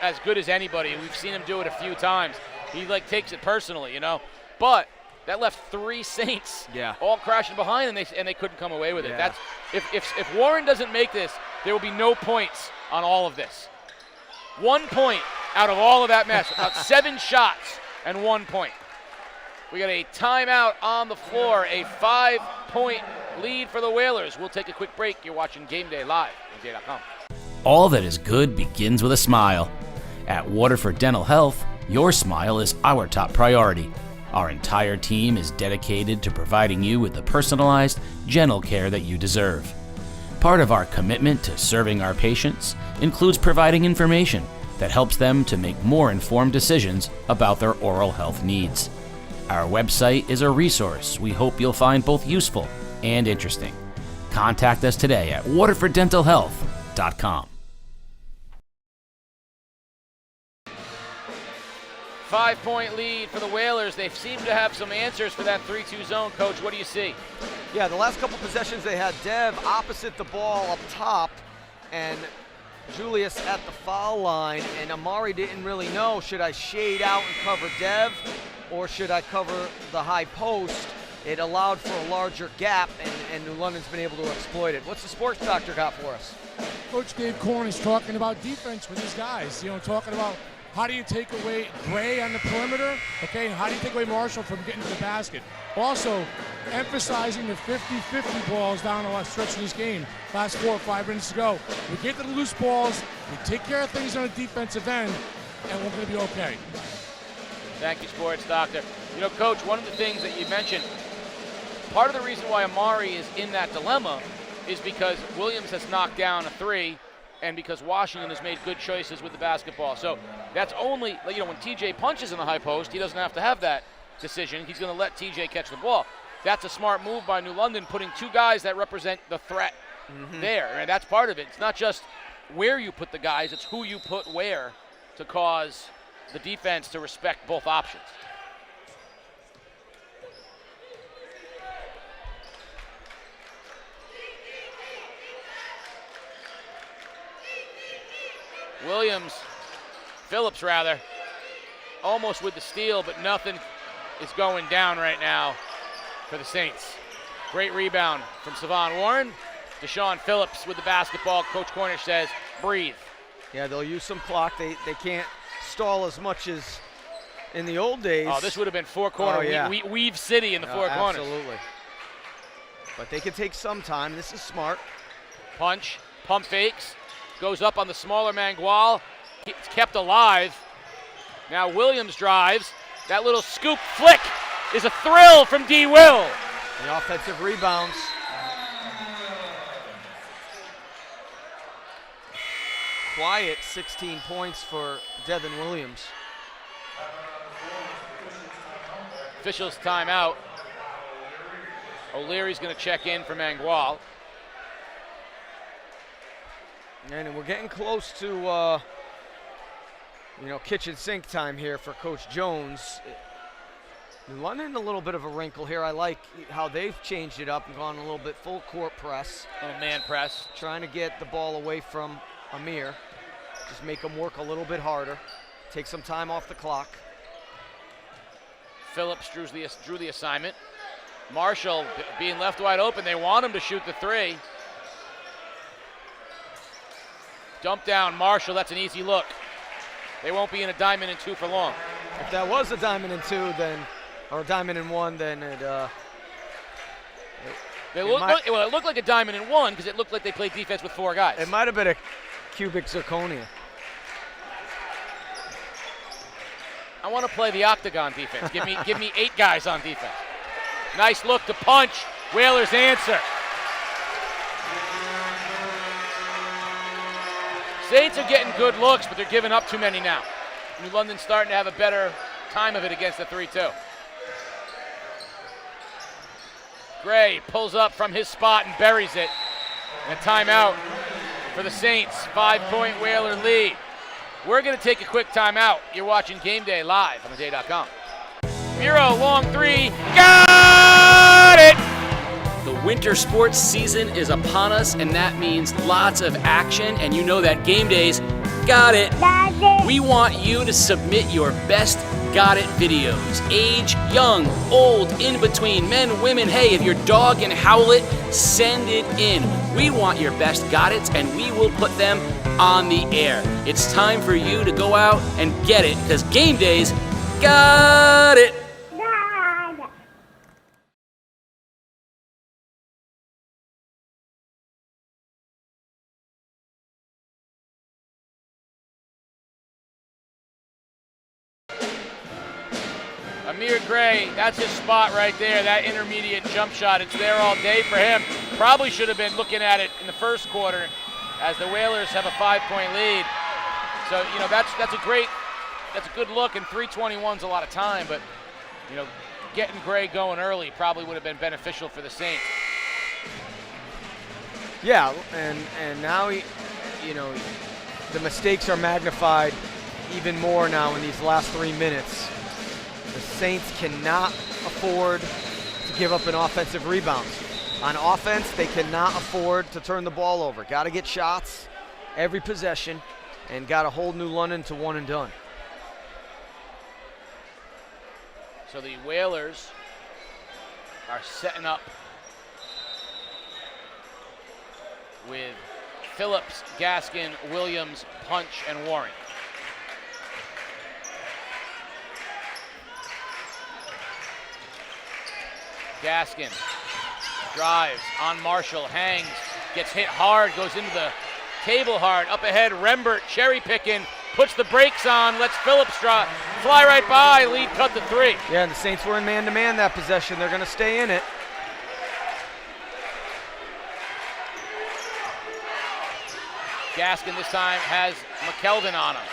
S3: as good as anybody. We've seen him do it a few times. He takes it personally, But that left 3 Saints all crashing behind, and they couldn't come away with it. That's if Warren doesn't make this, there will be no points on all of this. 1 point out of all of that mess. About 7 shots and 1 point. We got a timeout on the floor, a 5-point lead for the Whalers. We'll take a quick break. You're watching Game Day live on J.com.
S17: All that is good begins with a smile. At Waterford Dental Health, your smile is our top priority. Our entire team is dedicated to providing you with the personalized, gentle care that you deserve. Part of our commitment to serving our patients includes providing information that helps them to make more informed decisions about their oral health needs. Our website is a resource we hope you'll find both useful and interesting. Contact us today at waterforddentalhealth.com.
S3: 5-point lead for the Whalers. They seem to have some answers for that 3-2 zone. Coach, what do you see?
S4: Yeah, the last couple possessions they had Dev opposite the ball up top and Julius at the foul line, and Amari didn't really know, should I shade out and cover Dev or should I cover the high post? It allowed for a larger gap, and New London's been able to exploit it. What's the sports doctor got for us?
S5: Coach Dave Cornish talking about defense with these guys, talking about how do you take away Gray on the perimeter, okay? How do you take away Marshall from getting to the basket? Also, emphasizing the 50-50 balls down the last stretch of this game. Last 4 or 5 minutes to go. We get to the loose balls, we take care of things on the defensive end, and we're going to be okay.
S3: Thank you, sports doctor. Coach, one of the things that you mentioned, part of the reason why Amari is in that dilemma is because Williams has knocked down a 3, and because Washington has made good choices with the basketball. So that's only, when TJ punches in the high post, he doesn't have to have that decision. He's going to let TJ catch the ball. That's a smart move by New London, putting 2 guys that represent the threat there. And that's part of it. It's not just where you put the guys, it's who you put where to cause the defense to respect both options. Phillips almost with the steal, but nothing is going down right now for the Saints. Great rebound from Savon Warren. Deshaun Phillips with the basketball. Coach Cornish says, breathe.
S4: Yeah, they'll use some clock. They can't stall as much as in the old days.
S3: Oh, this would have been 4-corner Weave City in the 4 corners.
S4: Absolutely. But they can take some time. This is smart.
S3: Punch, pump fakes, goes up on the smaller Mangual. It's kept alive. Now Williams drives. That little scoop flick is a thrill from D. Will.
S4: The offensive rebounds. Quiet 16 points for Devin Williams.
S3: Officials timeout. O'Leary's going to check in for Mangual.
S4: And we're getting close to, kitchen sink time here for Coach Jones. New London, a little bit of a wrinkle here. I like how they've changed it up and gone a little bit full court press.
S3: Little man press.
S4: Trying to get the ball away from Amir. Just make them work a little bit harder. Take some time off the clock.
S3: Phillips drew the assignment. Marshall being left wide open. They want him to shoot the 3. Dump down Marshall. That's an easy look. They won't be in a diamond and 2 for long.
S4: I If that was a diamond and two, then, or a diamond and one, then it
S3: looked like a diamond and one because it looked like they played defense with 4 guys.
S4: It might have been a cubic zirconia.
S3: I want to play the octagon defense. Give me 8 guys on defense. Nice look to punch. Whalers answer. Saints are getting good looks, but they're giving up too many now. New London's starting to have a better time of it against the 3-2. Gray pulls up from his spot and buries it. And a timeout for the Saints. 5-point Whaler lead. We're going to take a quick timeout. You're watching Game Day live on theday.com. Miro, long 3. Got it!
S17: The winter sports season is upon us, and that means lots of action, and you know that Game Days got it. We want you to submit your best Got It videos. Age, young, old, in between, men, women. Hey, if your dog can howl it, send it in. We want your best Got It's, and we will put them on the air. It's time for you to go out and get it, because Game Days got it.
S3: Amir Gray, that's his spot right there, that intermediate jump shot. It's there all day for him. Probably should have been looking at it in the first quarter as the Whalers have a 5-point lead. So, you know, that's a good look, and 3:21's a lot of time, but, you know, getting Gray going early probably would have been beneficial for the Saints.
S4: Yeah, and now, the mistakes are magnified even more now in these last 3 minutes. The Saints cannot afford to give up an offensive rebound. On offense, they cannot afford to turn the ball over. Got to get shots every possession and got to hold New London to one and done.
S3: So the Whalers are setting up with Phillips, Gaskin, Williams, Punch, and Warren. Gaskin drives on Marshall, hangs, gets hit hard, goes into the table hard. Up ahead, Rembert cherry picking, puts the brakes on, lets Phillips fly right by, lead cut to 3.
S4: Yeah, and the Saints were in man-to-man that possession. They're going to stay in it.
S3: Gaskin this time has McKeldin on him.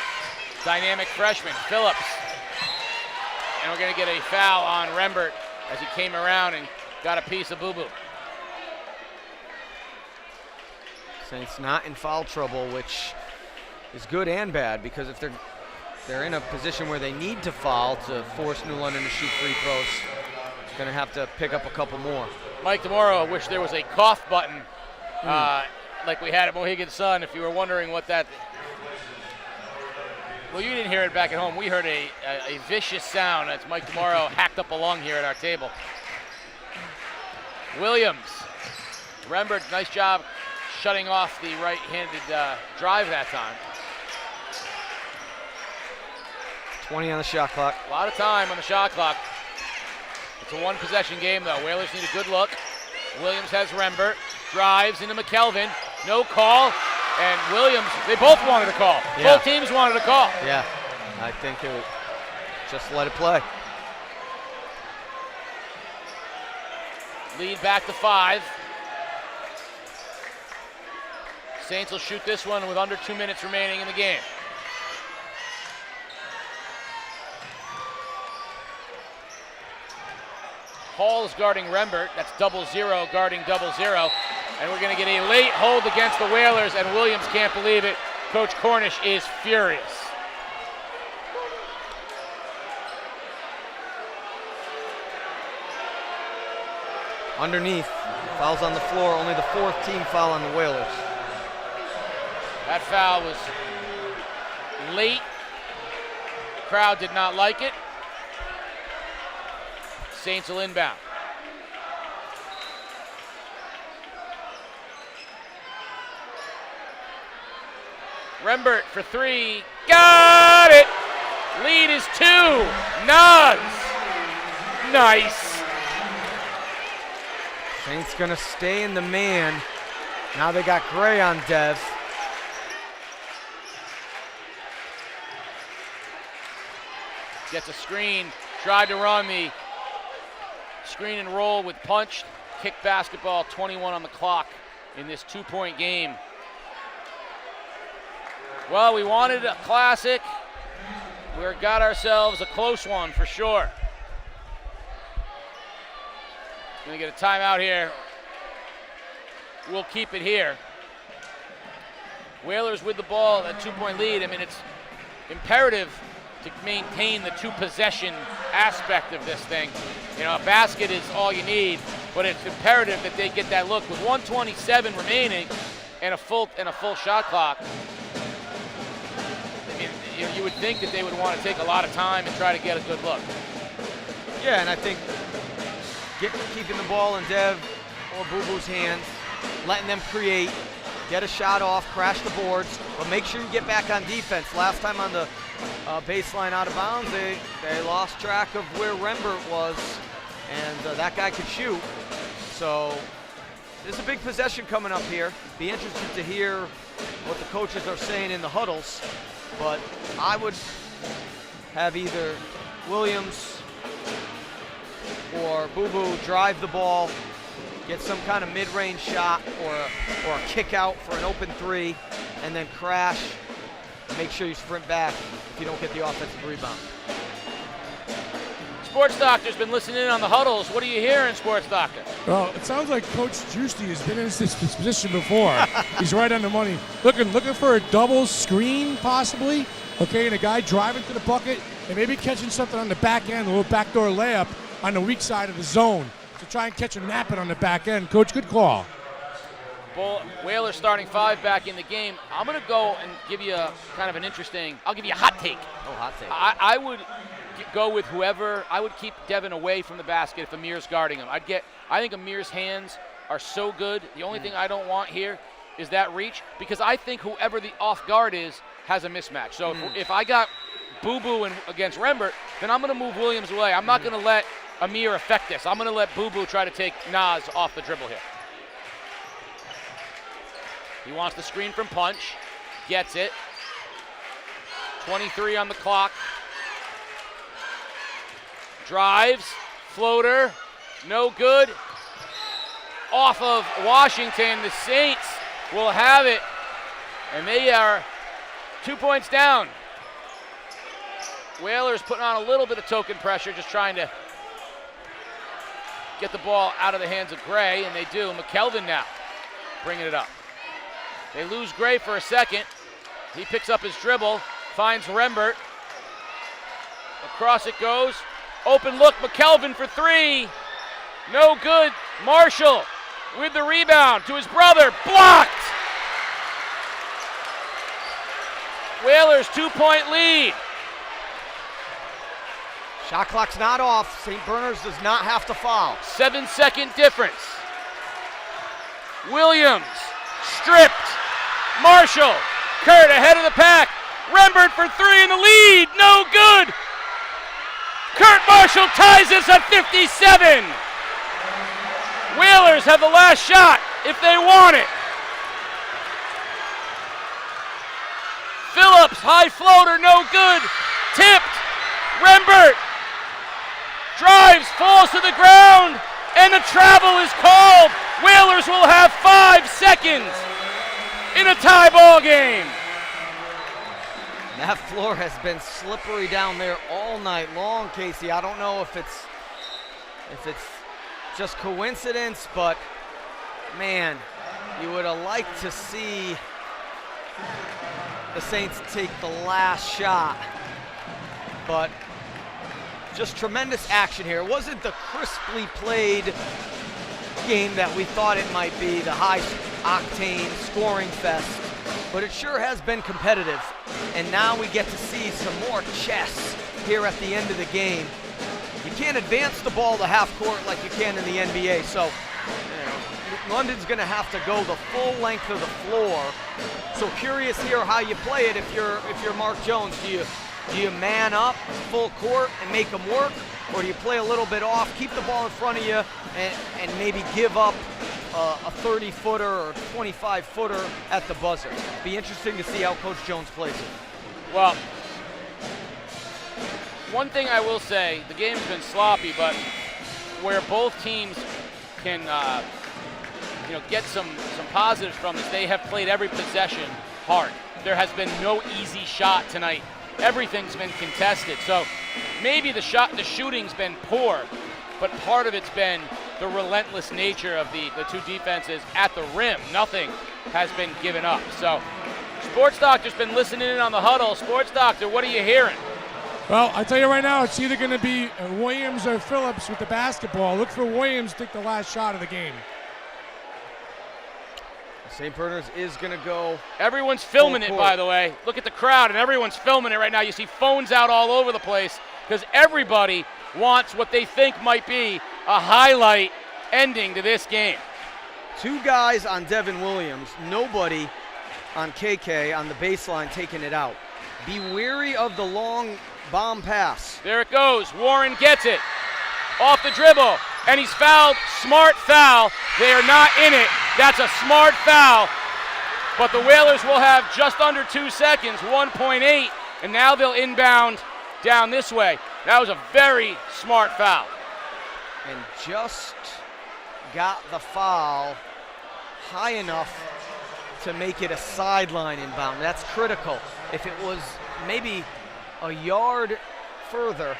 S3: Dynamic freshman, Phillips. And we're going to get a foul on Rembert as he came around and got a piece of boo-boo.
S4: Saints not in foul trouble, which is good and bad, because if they're in a position where they need to foul to force New London to shoot free throws, it's going to have to pick up a couple more.
S3: Mike DeMoro wished there was a cough button like we had at Mohegan Sun, if you were wondering what that... Well, you didn't hear it back at home. We heard a vicious sound as Mike DeMoro hacked up a lung here at our table. Williams. Rembert, nice job shutting off the right-handed drive that time.
S4: 20 on the shot clock.
S3: A lot of time on the shot clock. It's a one-possession game, though. Whalers need a good look. Williams has Rembert. Drives into McKelvin. No call. And Williams, they both wanted a call.
S4: Yeah.
S3: Both teams wanted a call.
S4: Yeah, I think it would just let it play.
S3: Lead back to 5. Saints will shoot this one with under 2 minutes remaining in the game. Hall's guarding Rembert. That's 0-0 guarding 0-0. And we're going to get a late hold against the Whalers, and Williams can't believe it. Coach Cornish is furious.
S4: Underneath, fouls on the floor, only the 4th team foul on the Whalers.
S3: That foul was late. Crowd did not like it. Saints will inbound. Rembert for 3. Got it! Lead is 2. Nas. Nice.
S4: Saints going to stay in the man. Now they got Gray on Dev.
S3: Gets a screen. Tried to run the screen and roll with punch. Kick basketball, 21 on the clock in this 2-point game. Well, we wanted a classic. We got ourselves a close one for sure. Gonna get a timeout here. We'll keep it here. Whalers with the ball, a 2-point lead. I mean, it's imperative to maintain the 2-possession aspect of this thing. You know, a basket is all you need, but it's imperative that they get that look. With 1:27 remaining and a full shot clock, I mean, you would think that they would want to take a lot of time and try to get a good look.
S4: Yeah, and I think keeping the ball in Dev or Boo Boo's hands, letting them create, get a shot off, crash the boards, but make sure you get back on defense. Last time on the baseline out of bounds, they lost track of where Rembert was, and that guy could shoot. So there's a big possession coming up here. Be interested to hear what the coaches are saying in the huddles, but I would have either Williams or Boo Boo drive the ball, get some kind of mid-range shot or a kick out for an open 3, and then crash. Make sure you sprint back if you don't get the offensive rebound.
S3: Sports Doctor's been listening in on the huddles. What are you hearing, Sports Doctor?
S5: Well, it sounds like Coach Giusti has been in this position before. He's right on the money. Looking for a double screen, possibly. Okay, and a guy driving to the bucket and maybe catching something on the back end, a little backdoor layup on the weak side of the zone to try and catch a napping on the back end. Coach, good call.
S3: Whalers starting 5 back in the game. I'm going to go and give you kind of an interesting, I'll give you a hot take.
S4: Oh, hot take.
S3: I would go with whoever. I would keep Devin away from the basket if Amir's guarding him. I think Amir's hands are so good. The only thing I don't want here is that reach, because I think whoever the off guard is has a mismatch. So if I got Boo Boo against Rembert, then I'm going to move Williams away. I'm not going to let Amir affect this. I'm going to let Boo Boo try to take Nas off the dribble here. He wants the screen from Punch. Gets it. 23 on the clock. Drives. Floater. No good. Off of Washington. The Saints will have it. And they are 2 points down. Whalers putting on a little bit of token pressure, just trying to get the ball out of the hands of Gray, and they do. McKelvin now bringing it up. They lose Gray for a second. He picks up his dribble, finds Rembert. Across it goes. Open look, McKelvin for 3. No good. Marshall with the rebound to his brother. Blocked! Whalers 2-point lead.
S4: Shot clock's not off. St. Bernard's does not have to foul.
S3: 7-second difference. Williams stripped. Marshall. Kurt ahead of the pack. Rembert for 3 in the lead. No good. Kurt Marshall ties us at 57. Whalers have the last shot if they want it. Phillips, high floater, no good. Tipped. Rembert drives, falls to the ground, and the travel is called. Whalers will have 5 seconds in a tie ball game.
S4: That floor has been slippery down there all night long, Casey. I don't know if it's just coincidence, but man, you would have liked to see the Saints take the last shot, but just tremendous action here. It wasn't the crisply played game that we thought it might be, the high octane scoring fest, but it sure has been competitive. And now we get to see some more chess here at the end of the game. You can't advance the ball to half court like you can in the NBA, so London's gonna have to go the full length of the floor. So curious here how you play it if you're Mark Jones. Do Do you man up full court and make them work, or do you play a little bit off, keep the ball in front of you, and maybe give up a 30-footer or 25-footer at the buzzer? Be interesting to see how Coach Jones plays it.
S3: Well, one thing I will say, the game's been sloppy, but where both teams can get some positives from this, they have played every possession hard. There has been no easy shot tonight. Everything's been contested. So maybe the shooting's been poor, but part of it's been the relentless nature of the two defenses at the rim. Nothing has been given up. So Sports Doctor's been listening in on the huddle. Sports Doctor, what are you hearing?
S5: Well, I tell you right now, it's either going to be Williams or Phillips with the basketball. Look for Williams to take the last shot of the game.
S4: St. Bernard's is going to go.
S3: Everyone's filming it, by the way. Look at the crowd, and everyone's filming it right now. You see phones out all over the place because everybody wants what they think might be a highlight ending to this game.
S4: 2 guys on Devin Williams, nobody on KK on the baseline taking it out. Be wary of the long bomb pass.
S3: There it goes. Warren gets it off the dribble, and he's fouled. Smart foul. They are not in it. That's a smart foul. But the Whalers will have just under 2 seconds, 1.8, and now they'll inbound down this way. That was a very smart foul.
S4: And just got the foul high enough to make it a sideline inbound. That's critical. If it was maybe a yard further,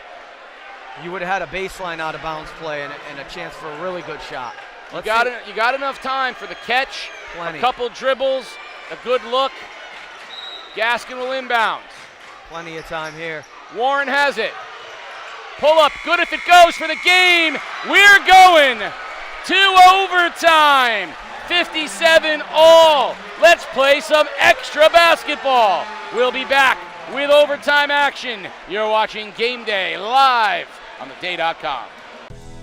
S4: you would have had a baseline out of bounds play and a chance for a really good shot.
S3: You got enough time for the catch,
S4: Plenty.
S3: A couple dribbles, a good look. Gaskin will inbound.
S4: Plenty of time here.
S3: Warren has it. Pull up, good if it goes for the game. We're going to overtime. 57 all. Let's play some extra basketball. We'll be back with overtime action. You're watching Game Day live on theday.com.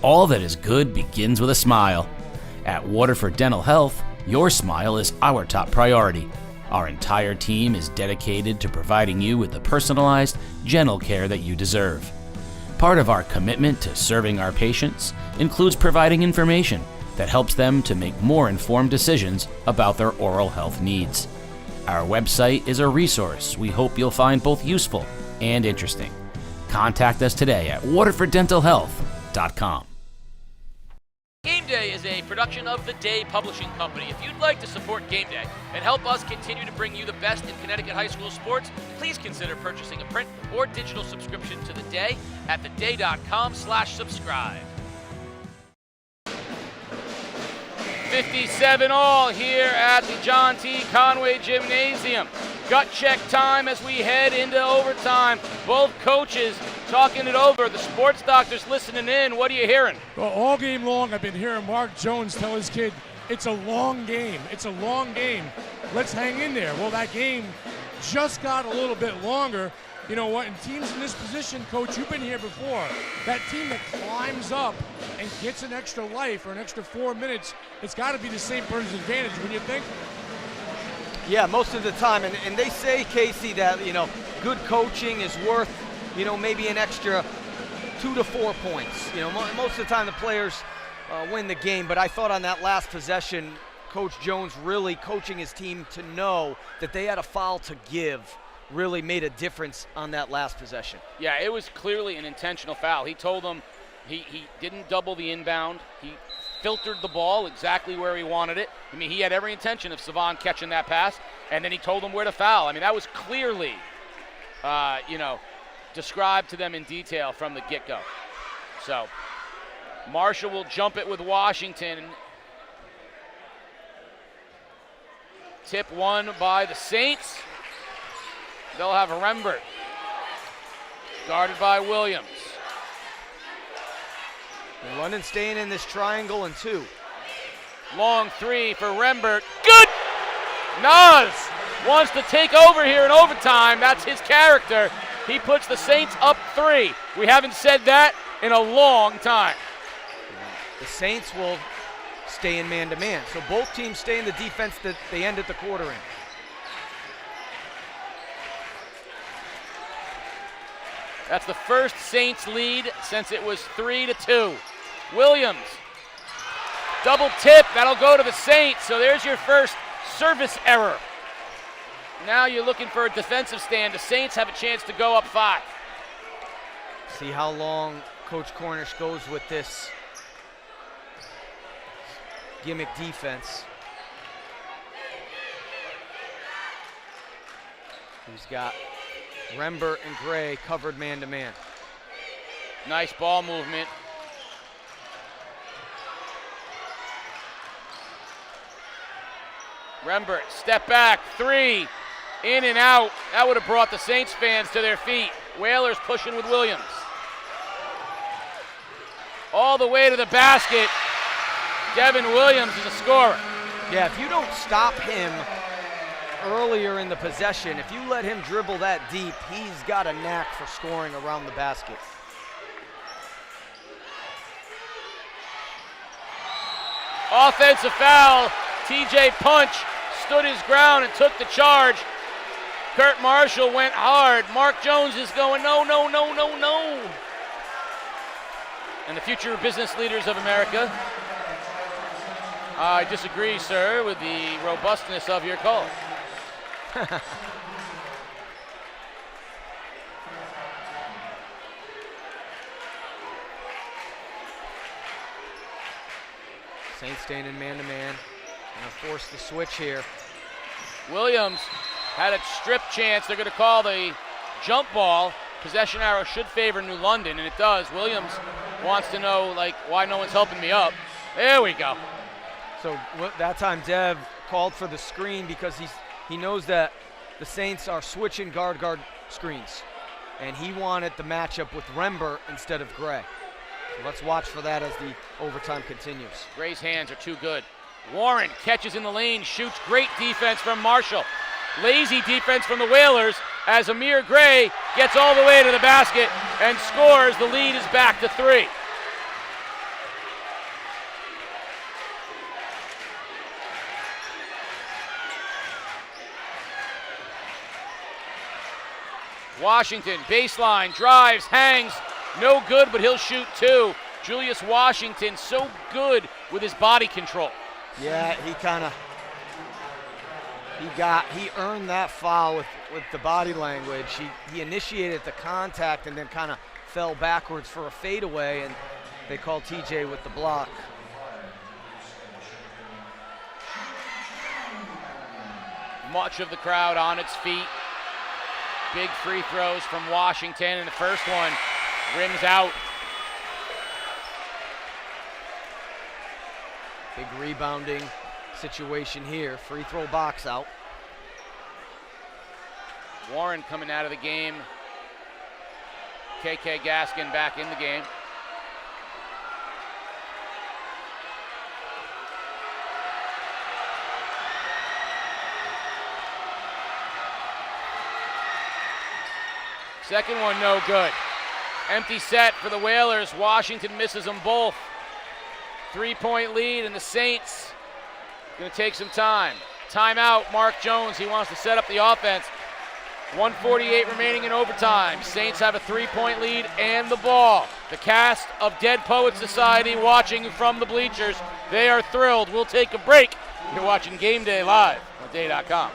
S17: All that is good begins with a smile. At Waterford Dental Health, your smile is our top priority. Our entire team is dedicated to providing you with the personalized, gentle care that you deserve. Part of our commitment to serving our patients includes providing information that helps them to make more informed decisions about their oral health needs. Our website is a resource we hope you'll find both useful and interesting. Contact us today at waterforddentalhealth.com.
S3: Game Day is a production of The Day Publishing Company. If you'd like to support Game Day and help us continue to bring you the best in Connecticut high school sports, please consider purchasing a print or digital subscription to The Day at theday.com/subscribe. 57 all here at the John T. Conway Gymnasium. Gut check time as we head into overtime. Both coaches talking it over. The sports doctor's listening in. What are you hearing?
S5: Well, all game long, I've been hearing Mark Jones tell his kid, it's a long game. It's a long game. Let's hang in there. Well, that game just got a little bit longer. You know what? And teams in this position, Coach, you've been here before. That team that climbs up and gets an extra life or an extra 4 minutes, it's got to be the St. Bernard's advantage, wouldn't you think?
S4: Yeah, most of the time. And they say, Casey, that, good coaching is worth, maybe an extra 2 to 4 points. Most of the time the players win the game. But I thought on that last possession, Coach Jones really coaching his team to know that they had a foul to give really made a difference on that last possession.
S3: Yeah, it was clearly an intentional foul. He told them he didn't double the inbound. He filtered the ball exactly where he wanted it. I mean, he had every intention of Savon catching that pass, and then he told them where to foul. I mean, that was clearly, described to them in detail from the get-go. So Marshall will jump it with Washington. Tip won by the Saints. They'll have Rembert, guarded by Williams.
S4: London staying in this triangle and 2.
S3: Long 3 for Rembert. Good! Nas wants to take over here in overtime. That's his character. He puts the Saints up 3. We haven't said that in a long time.
S4: The Saints will stay in man-to-man. So both teams stay in the defense that they ended the quarter in.
S3: That's the first Saints lead since it was 3-2. Williams, double tip, that'll go to the Saints. So there's your first service error. Now you're looking for a defensive stand. The Saints have a chance to go up 5.
S4: See how long Coach Cornish goes with this gimmick defense. He's got Rembert and Gray covered man-to-man.
S3: Nice ball movement. Rembert, step back, 3, in and out. That would have brought the Saints fans to their feet. Whalers pushing with Williams. All the way to the basket. Devin Williams is a scorer.
S4: Yeah, if you don't stop him earlier in the possession, if you let him dribble that deep, he's got a knack for scoring around the basket.
S3: Offensive foul. TJ Punch stood his ground and took the charge. Kurt Marshall went hard. Mark Jones is going, no, no, no, no, no. And the future business leaders of America. I disagree, sir, with the robustness of your call.
S4: Saints staying in man-to-man. Gonna force the switch here.
S3: Williams had a strip chance. They're gonna call the jump ball. Possession arrow should favor New London, and it does. Williams wants to know, like, why no one's helping me up. There we go.
S4: So that time Dev called for the screen because he knows that the Saints are switching guard screens, and he wanted the matchup with Rembert instead of Gray. So let's watch for that as the overtime continues.
S3: Gray's hands are too good. Warren catches in the lane, shoots. Great defense from Marshall. Lazy defense from the Whalers as Amir Gray gets all the way to the basket and scores. The lead is back to 3. Washington, baseline, drives, hangs, no good, but he'll shoot 2. Julius Washington, so good with his body control.
S4: Yeah, he earned that foul with the body language. He initiated the contact and then kind of fell backwards for a fadeaway, and they called TJ with the block.
S3: Much of the crowd on its feet. Big free throws from Washington, and the first one rims out.
S4: Big rebounding situation here. Free throw box out.
S3: Warren coming out of the game. KK Gaskin back in the game. Second one, no good. Empty set for the Whalers. Washington misses them both. 3-point lead, and the Saints going to take some time. Timeout, Mark Jones. He wants to set up the offense. 1:48 remaining in overtime. Saints have a 3-point lead and the ball. The cast of Dead Poets Society watching from the bleachers. They are thrilled. We'll take a break. You're watching Game Day live on day.com.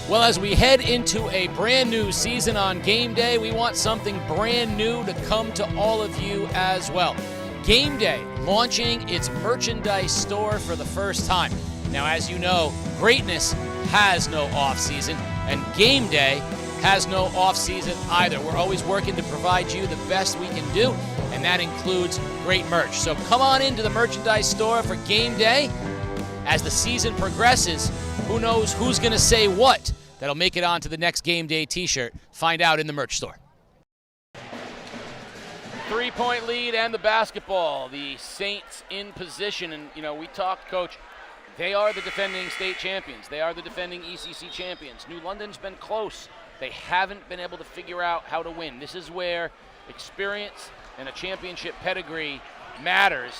S3: Well, as we head into a brand new season on Game Day, we want something brand new to come to all of you as well. Game Day launching its merchandise store for the first time. Now, as you know, greatness has no off-season, and Game Day has no off-season either. We're always working to provide you the best we can do, and that includes great merch. So come on into the merchandise store for Game Day. As the season progresses, who knows who's going to say what that'll make it onto the next Game Day t-shirt. Find out in the merch store. 3-point lead and the basketball. The Saints in position. And, we talked, Coach, they are the defending state champions. They are the defending ECC champions. New London's been close. They haven't been able to figure out how to win. This is where experience and a championship pedigree matters.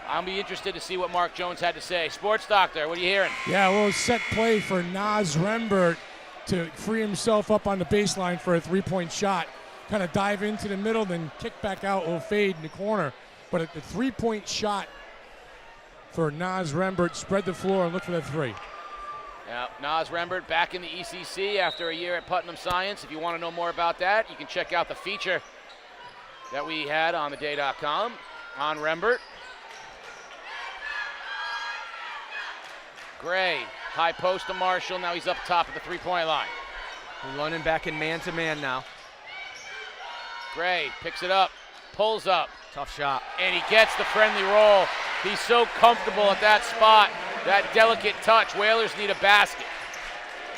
S3: I'll be interested to see what Mark Jones had to say. Sports Doctor, what are you hearing?
S5: Yeah, well, set play for Naz Rembert to free himself up on the baseline for a 3-point shot. kind of dive into the middle, then kick back out, will fade in the corner. But at the three-point shot for Nas Rembert, spread the floor and look for that three.
S3: Yeah, Nas Rembert back in the ECC after a year at Putnam Science. If you want to know more about that, you can check out the feature that we had on theday.com on Rembert. Gray, high post to Marshall. Now he's up top at the three-point line.
S4: Running back in man-to-man now.
S3: Gray picks it up, pulls up.
S4: Tough shot.
S3: And he gets the friendly roll. He's so comfortable at that spot, that delicate touch. Whalers need a basket.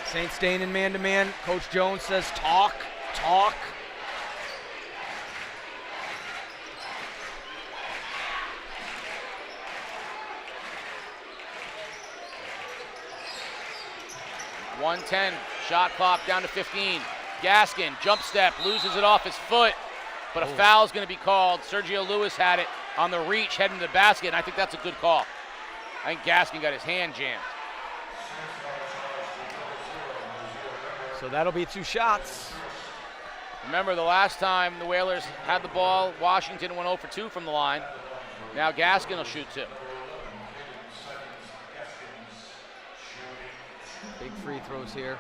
S4: Saints staying in man-to-man. Coach Jones says talk, talk.
S3: .110, shot clock down to 15. Gaskin, jump step, loses it off his foot, but a foul is going to be called. Sergio Lewis had it on the reach heading to the basket, and I think that's a good call. I think Gaskin got his hand jammed.
S4: So that'll be 2 shots.
S3: Remember, the last time the Whalers had the ball, Washington went 0 for 2 from the line. Now Gaskin will shoot 2.
S4: Big free throws here.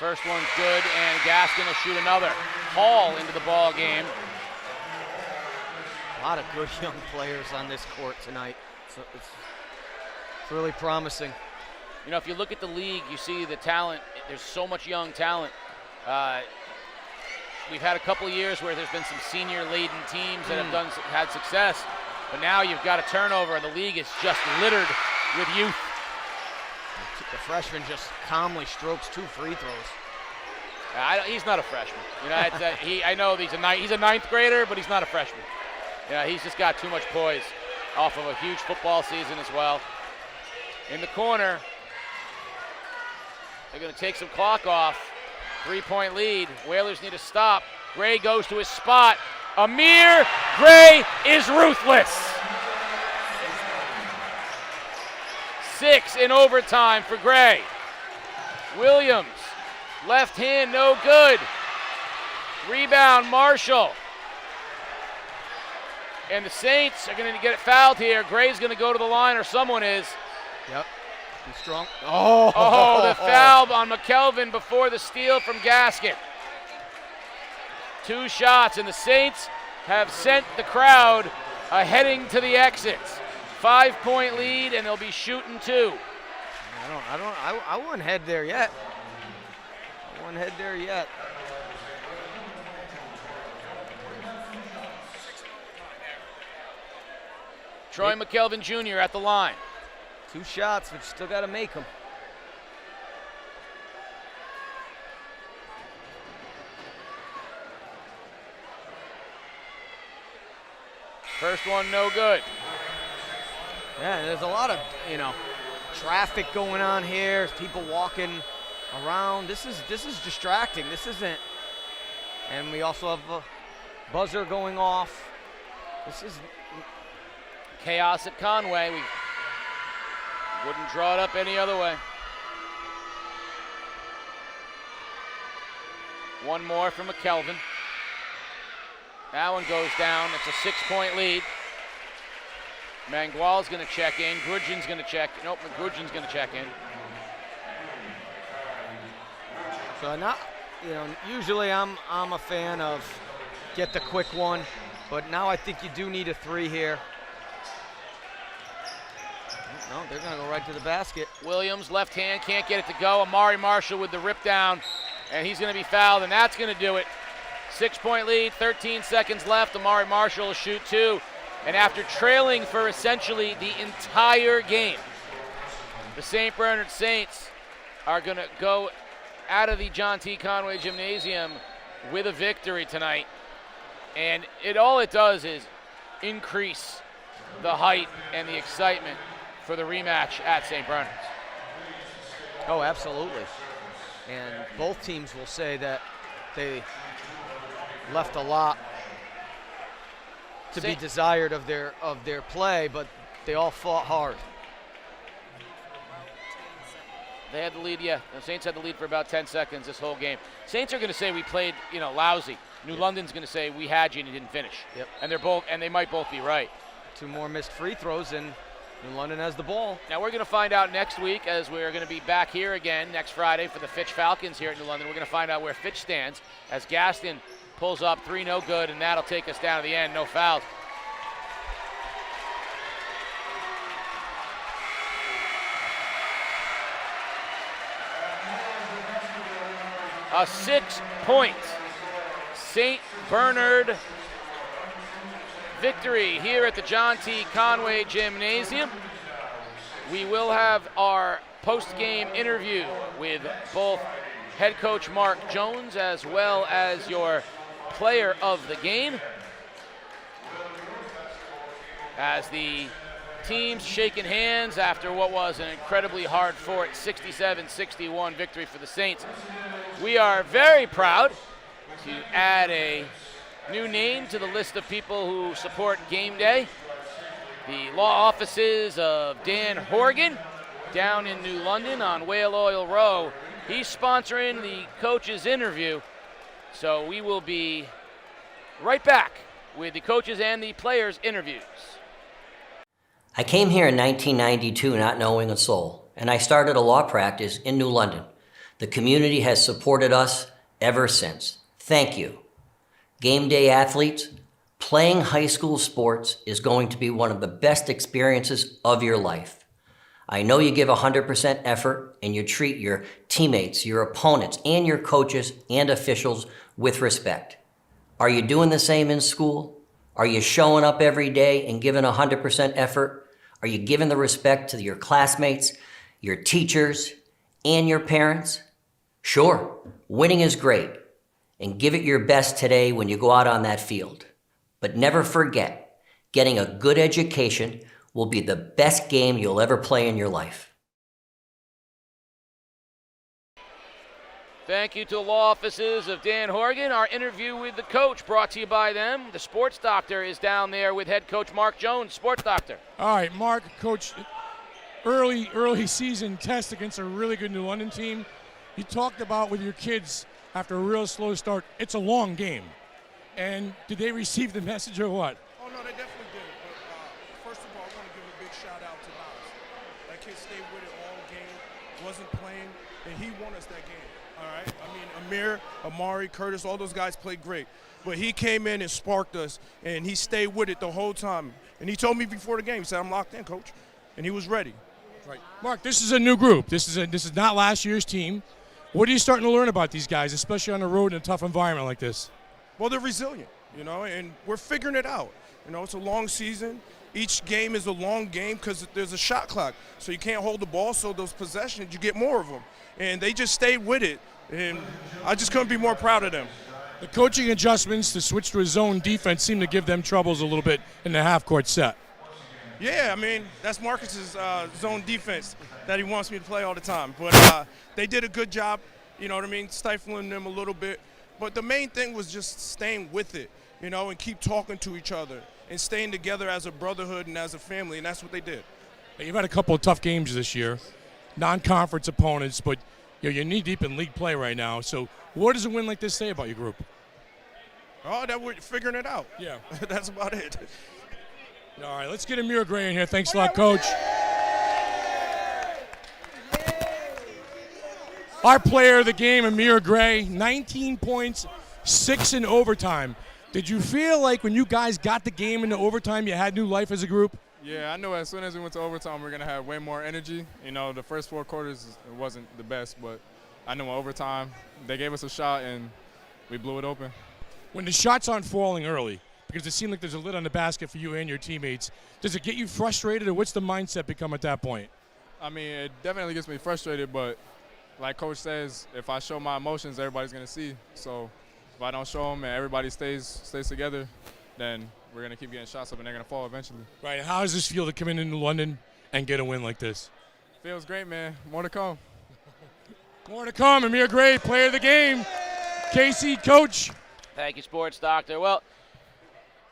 S3: First one's good, and Gaskin will shoot another. Hall into the ball game.
S4: A lot of good young players on this court tonight. So it's really promising.
S3: You know, if you look at the league, you see the talent. There's so much young talent. We've had a couple of years where there's been some senior-laden teams that have had success, but now you've got a turnover, and the league is just littered with youth.
S4: The freshman just calmly strokes 2 free throws.
S3: He's not a freshman. You know, I know he's a ninth grader, but he's not a freshman. Yeah, he's just got too much poise off of a huge football season as well. In the corner, they're going to take some clock off. 3-point lead. Whalers need to stop. Gray goes to his spot. Amir Gray is ruthless. 6 in overtime for Gray. Williams, left hand, no good. Rebound, Marshall. And the Saints are going to get it fouled here. Gray's going to go to the line, or someone is.
S4: Yep. He's strong.
S3: Oh, the foul on McKelvin before the steal from Gaskin. 2 shots, and the Saints have sent the crowd heading to the exits. 5-point lead, and they'll be shooting 2.
S4: I wouldn't head there yet.
S3: Troy McKelvin Jr. at the line.
S4: 2 shots, but you still got to make them.
S3: First one, no good.
S4: Yeah, there's a lot of, traffic going on here. People walking around. This is distracting. This isn't. And we also have a buzzer going off. This is
S3: chaos at Conway. We wouldn't draw it up any other way. One more from McKelvin. That one goes down. It's a 6-point lead. Mangual's going to check in. Grudgeon's going to check. Nope, McGrudgeon's going to check in.
S4: So now, usually I'm a fan of get the quick one, but now I think you do need a 3 here. No, they're going to go right to the basket.
S3: Williams, left hand, can't get it to go. Amari Marshall with the rip down, and he's going to be fouled, and that's going to do it. 6-point lead, 13 seconds left. Amari Marshall will shoot 2. And after trailing for essentially the entire game, the St. Bernard Saints are going to go out of the John T. Conway Gymnasium with a victory tonight. And all it does is increase the hype and the excitement for the rematch at St. Bernard's.
S4: Oh, absolutely. And both teams will say that they left a lot to be desired of their play, but they all fought hard.
S3: They had the lead, yeah. The Saints had the lead for about 10 seconds this whole game. Saints are going to say we played, lousy. New London's going to say we had you and you didn't finish.
S4: Yep.
S3: And they might both be right.
S4: 2 more missed free throws, and New London has the ball.
S3: Now we're going to find out next week, as we're going to be back here again next Friday for the Fitch Falcons here at New London. We're going to find out where Fitch stands as Gaston pulls up 3, no good, and that'll take us down to the end. No fouls. A 6-point St. Bernard victory here at the John T. Conway Gymnasium. We will have our post-game interview with both head coach Mark Jones as well as your player of the game, as the teams shaking hands after what was an incredibly hard-fought 67-61 victory for the Saints. We are very proud to add a new name to the list of people who support Game Day. The law offices of Dan Horgan down in New London on Whale Oil Row. He's sponsoring the coaches interview. So we will be right back with the coaches and the players interviews.
S18: I came here in 1992 not knowing a soul, and I started a law practice in New London. The community has supported us ever since. Thank you. Game day athletes, playing high school sports is going to be one of the best experiences of your life. I know you give 100% effort and you treat your teammates, your opponents, and your coaches and officials with respect. Are you doing the same in school? Are you showing up every day and giving 100% effort? Are you giving the respect to your classmates, your teachers, and your parents? Sure, winning is great, and give it your best today when you go out on that field. But never forget, getting a good education will be the best game you'll ever play in your life.
S3: Thank you to the law offices of Dan Horgan. Our interview with the coach brought to you by them. The sports doctor is down there with head coach Mark Jones. Sports doctor.
S5: All right, Mark, coach, early season test against a really good New London team. You talked about with your kids after a real slow start, it's a long game. And did they receive the message or what?
S6: Oh, no, they definitely did. But first of all, I want to give a big shout out to Miles. That kid stayed with it all game, wasn't playing, and he won us that game. All right? I mean, Amir, Amari, Curtis, all those guys played great. But he came in and sparked us, and he stayed with it the whole time. And he told me before the game, he said, I'm locked in, coach. And he was ready.
S5: Right. Mark, this is a new group. This is not last year's team. What are you starting to learn about these guys, especially on the road in a tough environment like this?
S6: Well, they're resilient, and we're figuring it out. It's a long season. Each game is a long game because there's a shot clock. So you can't hold the ball, so those possessions, you get more of them. And they just stayed with it, and I just couldn't be more proud of them.
S5: The coaching adjustments to switch to a zone defense seem to give them troubles a little bit in the half-court set.
S6: Yeah, I mean, that's Marcus's zone defense that he wants me to play all the time. But they did a good job, stifling them a little bit. But the main thing was just staying with it, and keep talking to each other and staying together as a brotherhood and as a family, and that's what they did.
S5: You've had a couple of tough games this year, non-conference opponents, but you're knee-deep in league play right now. So what does a win like this say about your group?
S6: Oh, that we're figuring it out.
S5: Yeah.
S6: That's about it.
S5: All right, let's get Amir Gray in here. Thanks a lot, Coach. Our player of the game, Amir Gray, 19 points, 6 in overtime. Did you feel like when you guys got the game into overtime, you had new life as a group?
S16: Yeah, I know as soon as we went to overtime, we're going to have way more energy. The first 4 quarters, it wasn't the best, but I know in overtime, they gave us a shot, and we blew it open.
S5: When the shots aren't falling early, because it seemed like there's a lid on the basket for you and your teammates, does it get you frustrated, or what's the mindset become at that point?
S16: I mean, it definitely gets me frustrated, but like Coach says, if I show my emotions, everybody's going to see. So if I don't show them and everybody stays together, then we're going to keep getting shots up and they're going to fall eventually.
S5: Right. How does this feel to come into London and get a win like this?
S16: Feels great, man. More to come.
S5: More to come. Amir Gray, player of the game. Casey, Coach.
S3: Thank you, Sports Doctor. Well,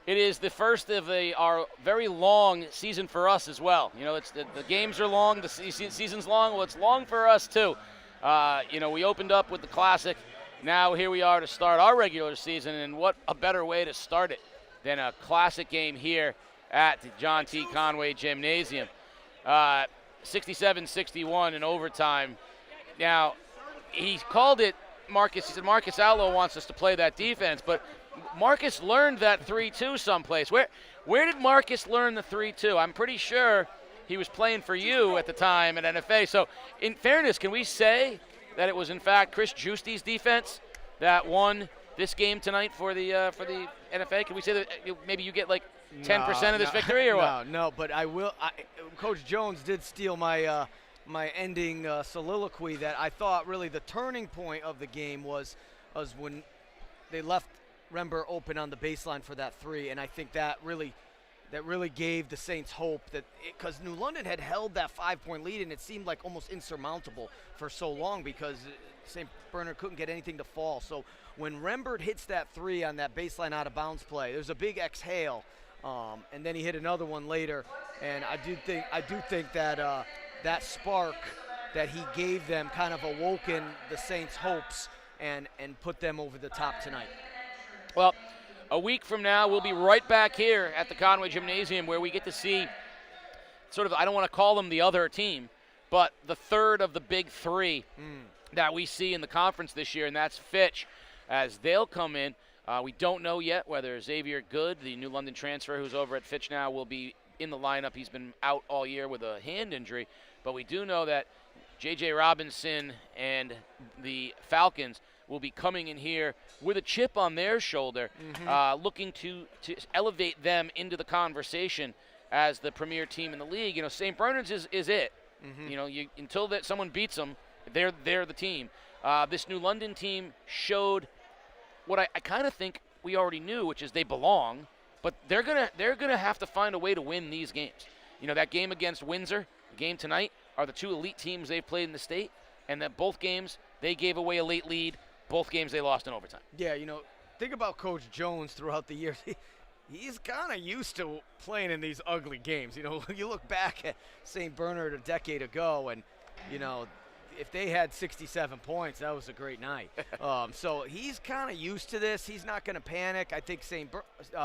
S3: It is the first of our very long season for us as well. You know, it's the games are long, the season's long. Well, it's long for us too. You know, we opened up with the Classic. Now here we are to start our regular season, and what a better way to start it than a Classic game here at the John T. Conway Gymnasium. 67-61 in overtime. Now, he called it Marcus. He said Marcus Outlaw wants us to play that defense, but Marcus learned that 3-2 someplace. Where did Marcus learn the 3-2? I'm pretty sure he was playing for you at the time at NFA. So, in fairness, can we say that it was in fact Chris Giusti's defense that won this game tonight for the NFA? Can we say that maybe you get like 10% of this victory or what?
S4: No, but I will. Coach Jones did steal my my ending soliloquy that I thought really the turning point of the game was when they left Rember open on the baseline for that 3, and I think that really gave the Saints hope that because New London had held that 5-point lead and it seemed like almost insurmountable for so long because St. Bernard couldn't get anything to fall. So when Rembert hits that 3 on that baseline out of bounds play, there's a big exhale, and then he hit another one later. And I do think that that spark that he gave them kind of awoken the Saints' hopes and put them over the top tonight.
S3: Well, a week from now, we'll be right back here at the Conway Gymnasium where we get to see sort of, I don't want to call them the other team, but the third of the big 3 that we see in the conference this year, and that's Fitch, as they'll come in. We don't know yet whether Xavier Good, the New London transfer who's over at Fitch now, will be in the lineup. He's been out all year with a hand injury, but we do know that J.J. Robinson and the Falcons will be coming in here with a chip on their shoulder, looking to elevate them into the conversation as the premier team in the league. You know, St. Bernard's is it. You know, until that someone beats them, they're the team. This New London team showed what I kind of think we already knew, which is they belong, but they're gonna have to find a way to win these games. You know, that game against Windsor, the game tonight, are the 2 elite teams they've played in the state, and that both games they gave away a late lead. Both games they lost in overtime.
S4: Yeah, you know, think about Coach Jones throughout the years. He's kind of used to playing in these ugly games. You know, you look back at St. Bernard a decade ago, and, you know, if they had 67 points, that was a great night. So he's kind of used to this. He's not going to panic. I think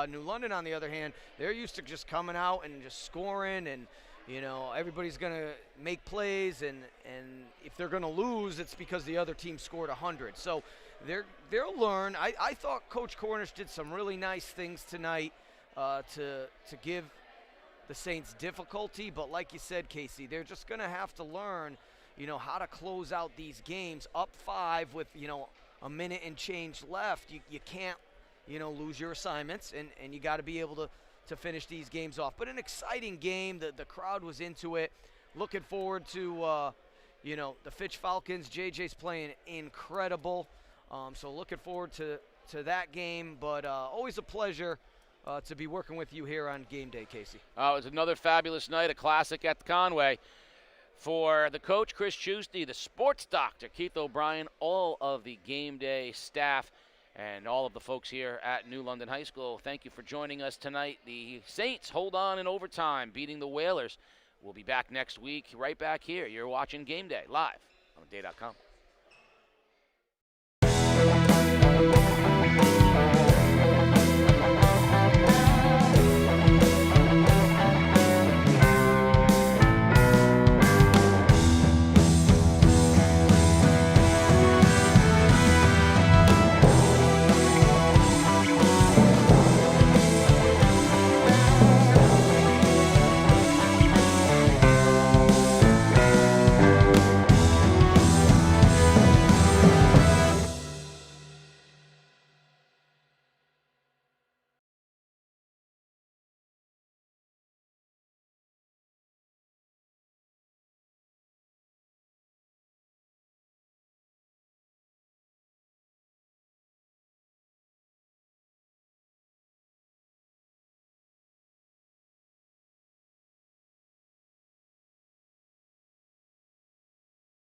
S4: New London, on the other hand, they're used to just coming out and just scoring, and, you know, everybody's going to make plays, and if they're going to lose, it's because the other team scored 100. So they'll learn. I thought Coach Cornish did some really nice things tonight to give the Saints difficulty, but like you said, Casey, they're just going to have to learn, you know, how to close out these games up 5 with, you know, a minute and change left. You can't, you know, lose your assignments, and you got to be able to finish these games off. But an exciting game. The crowd was into it. Looking forward to, you know, the Fitch Falcons. JJ's playing incredible. So looking forward to that game. But always a pleasure to be working with you here on Game Day, Casey.
S3: It was another fabulous night, a classic at the Conway. For the coach, Chris Giusti, the sports doctor, Keith O'Brien, all of the Game Day staff, and all of the folks here at New London High School, thank you for joining us tonight. The Saints hold on in overtime, beating the Whalers. We'll be back next week, right back here. You're watching Game Day live on theday.com.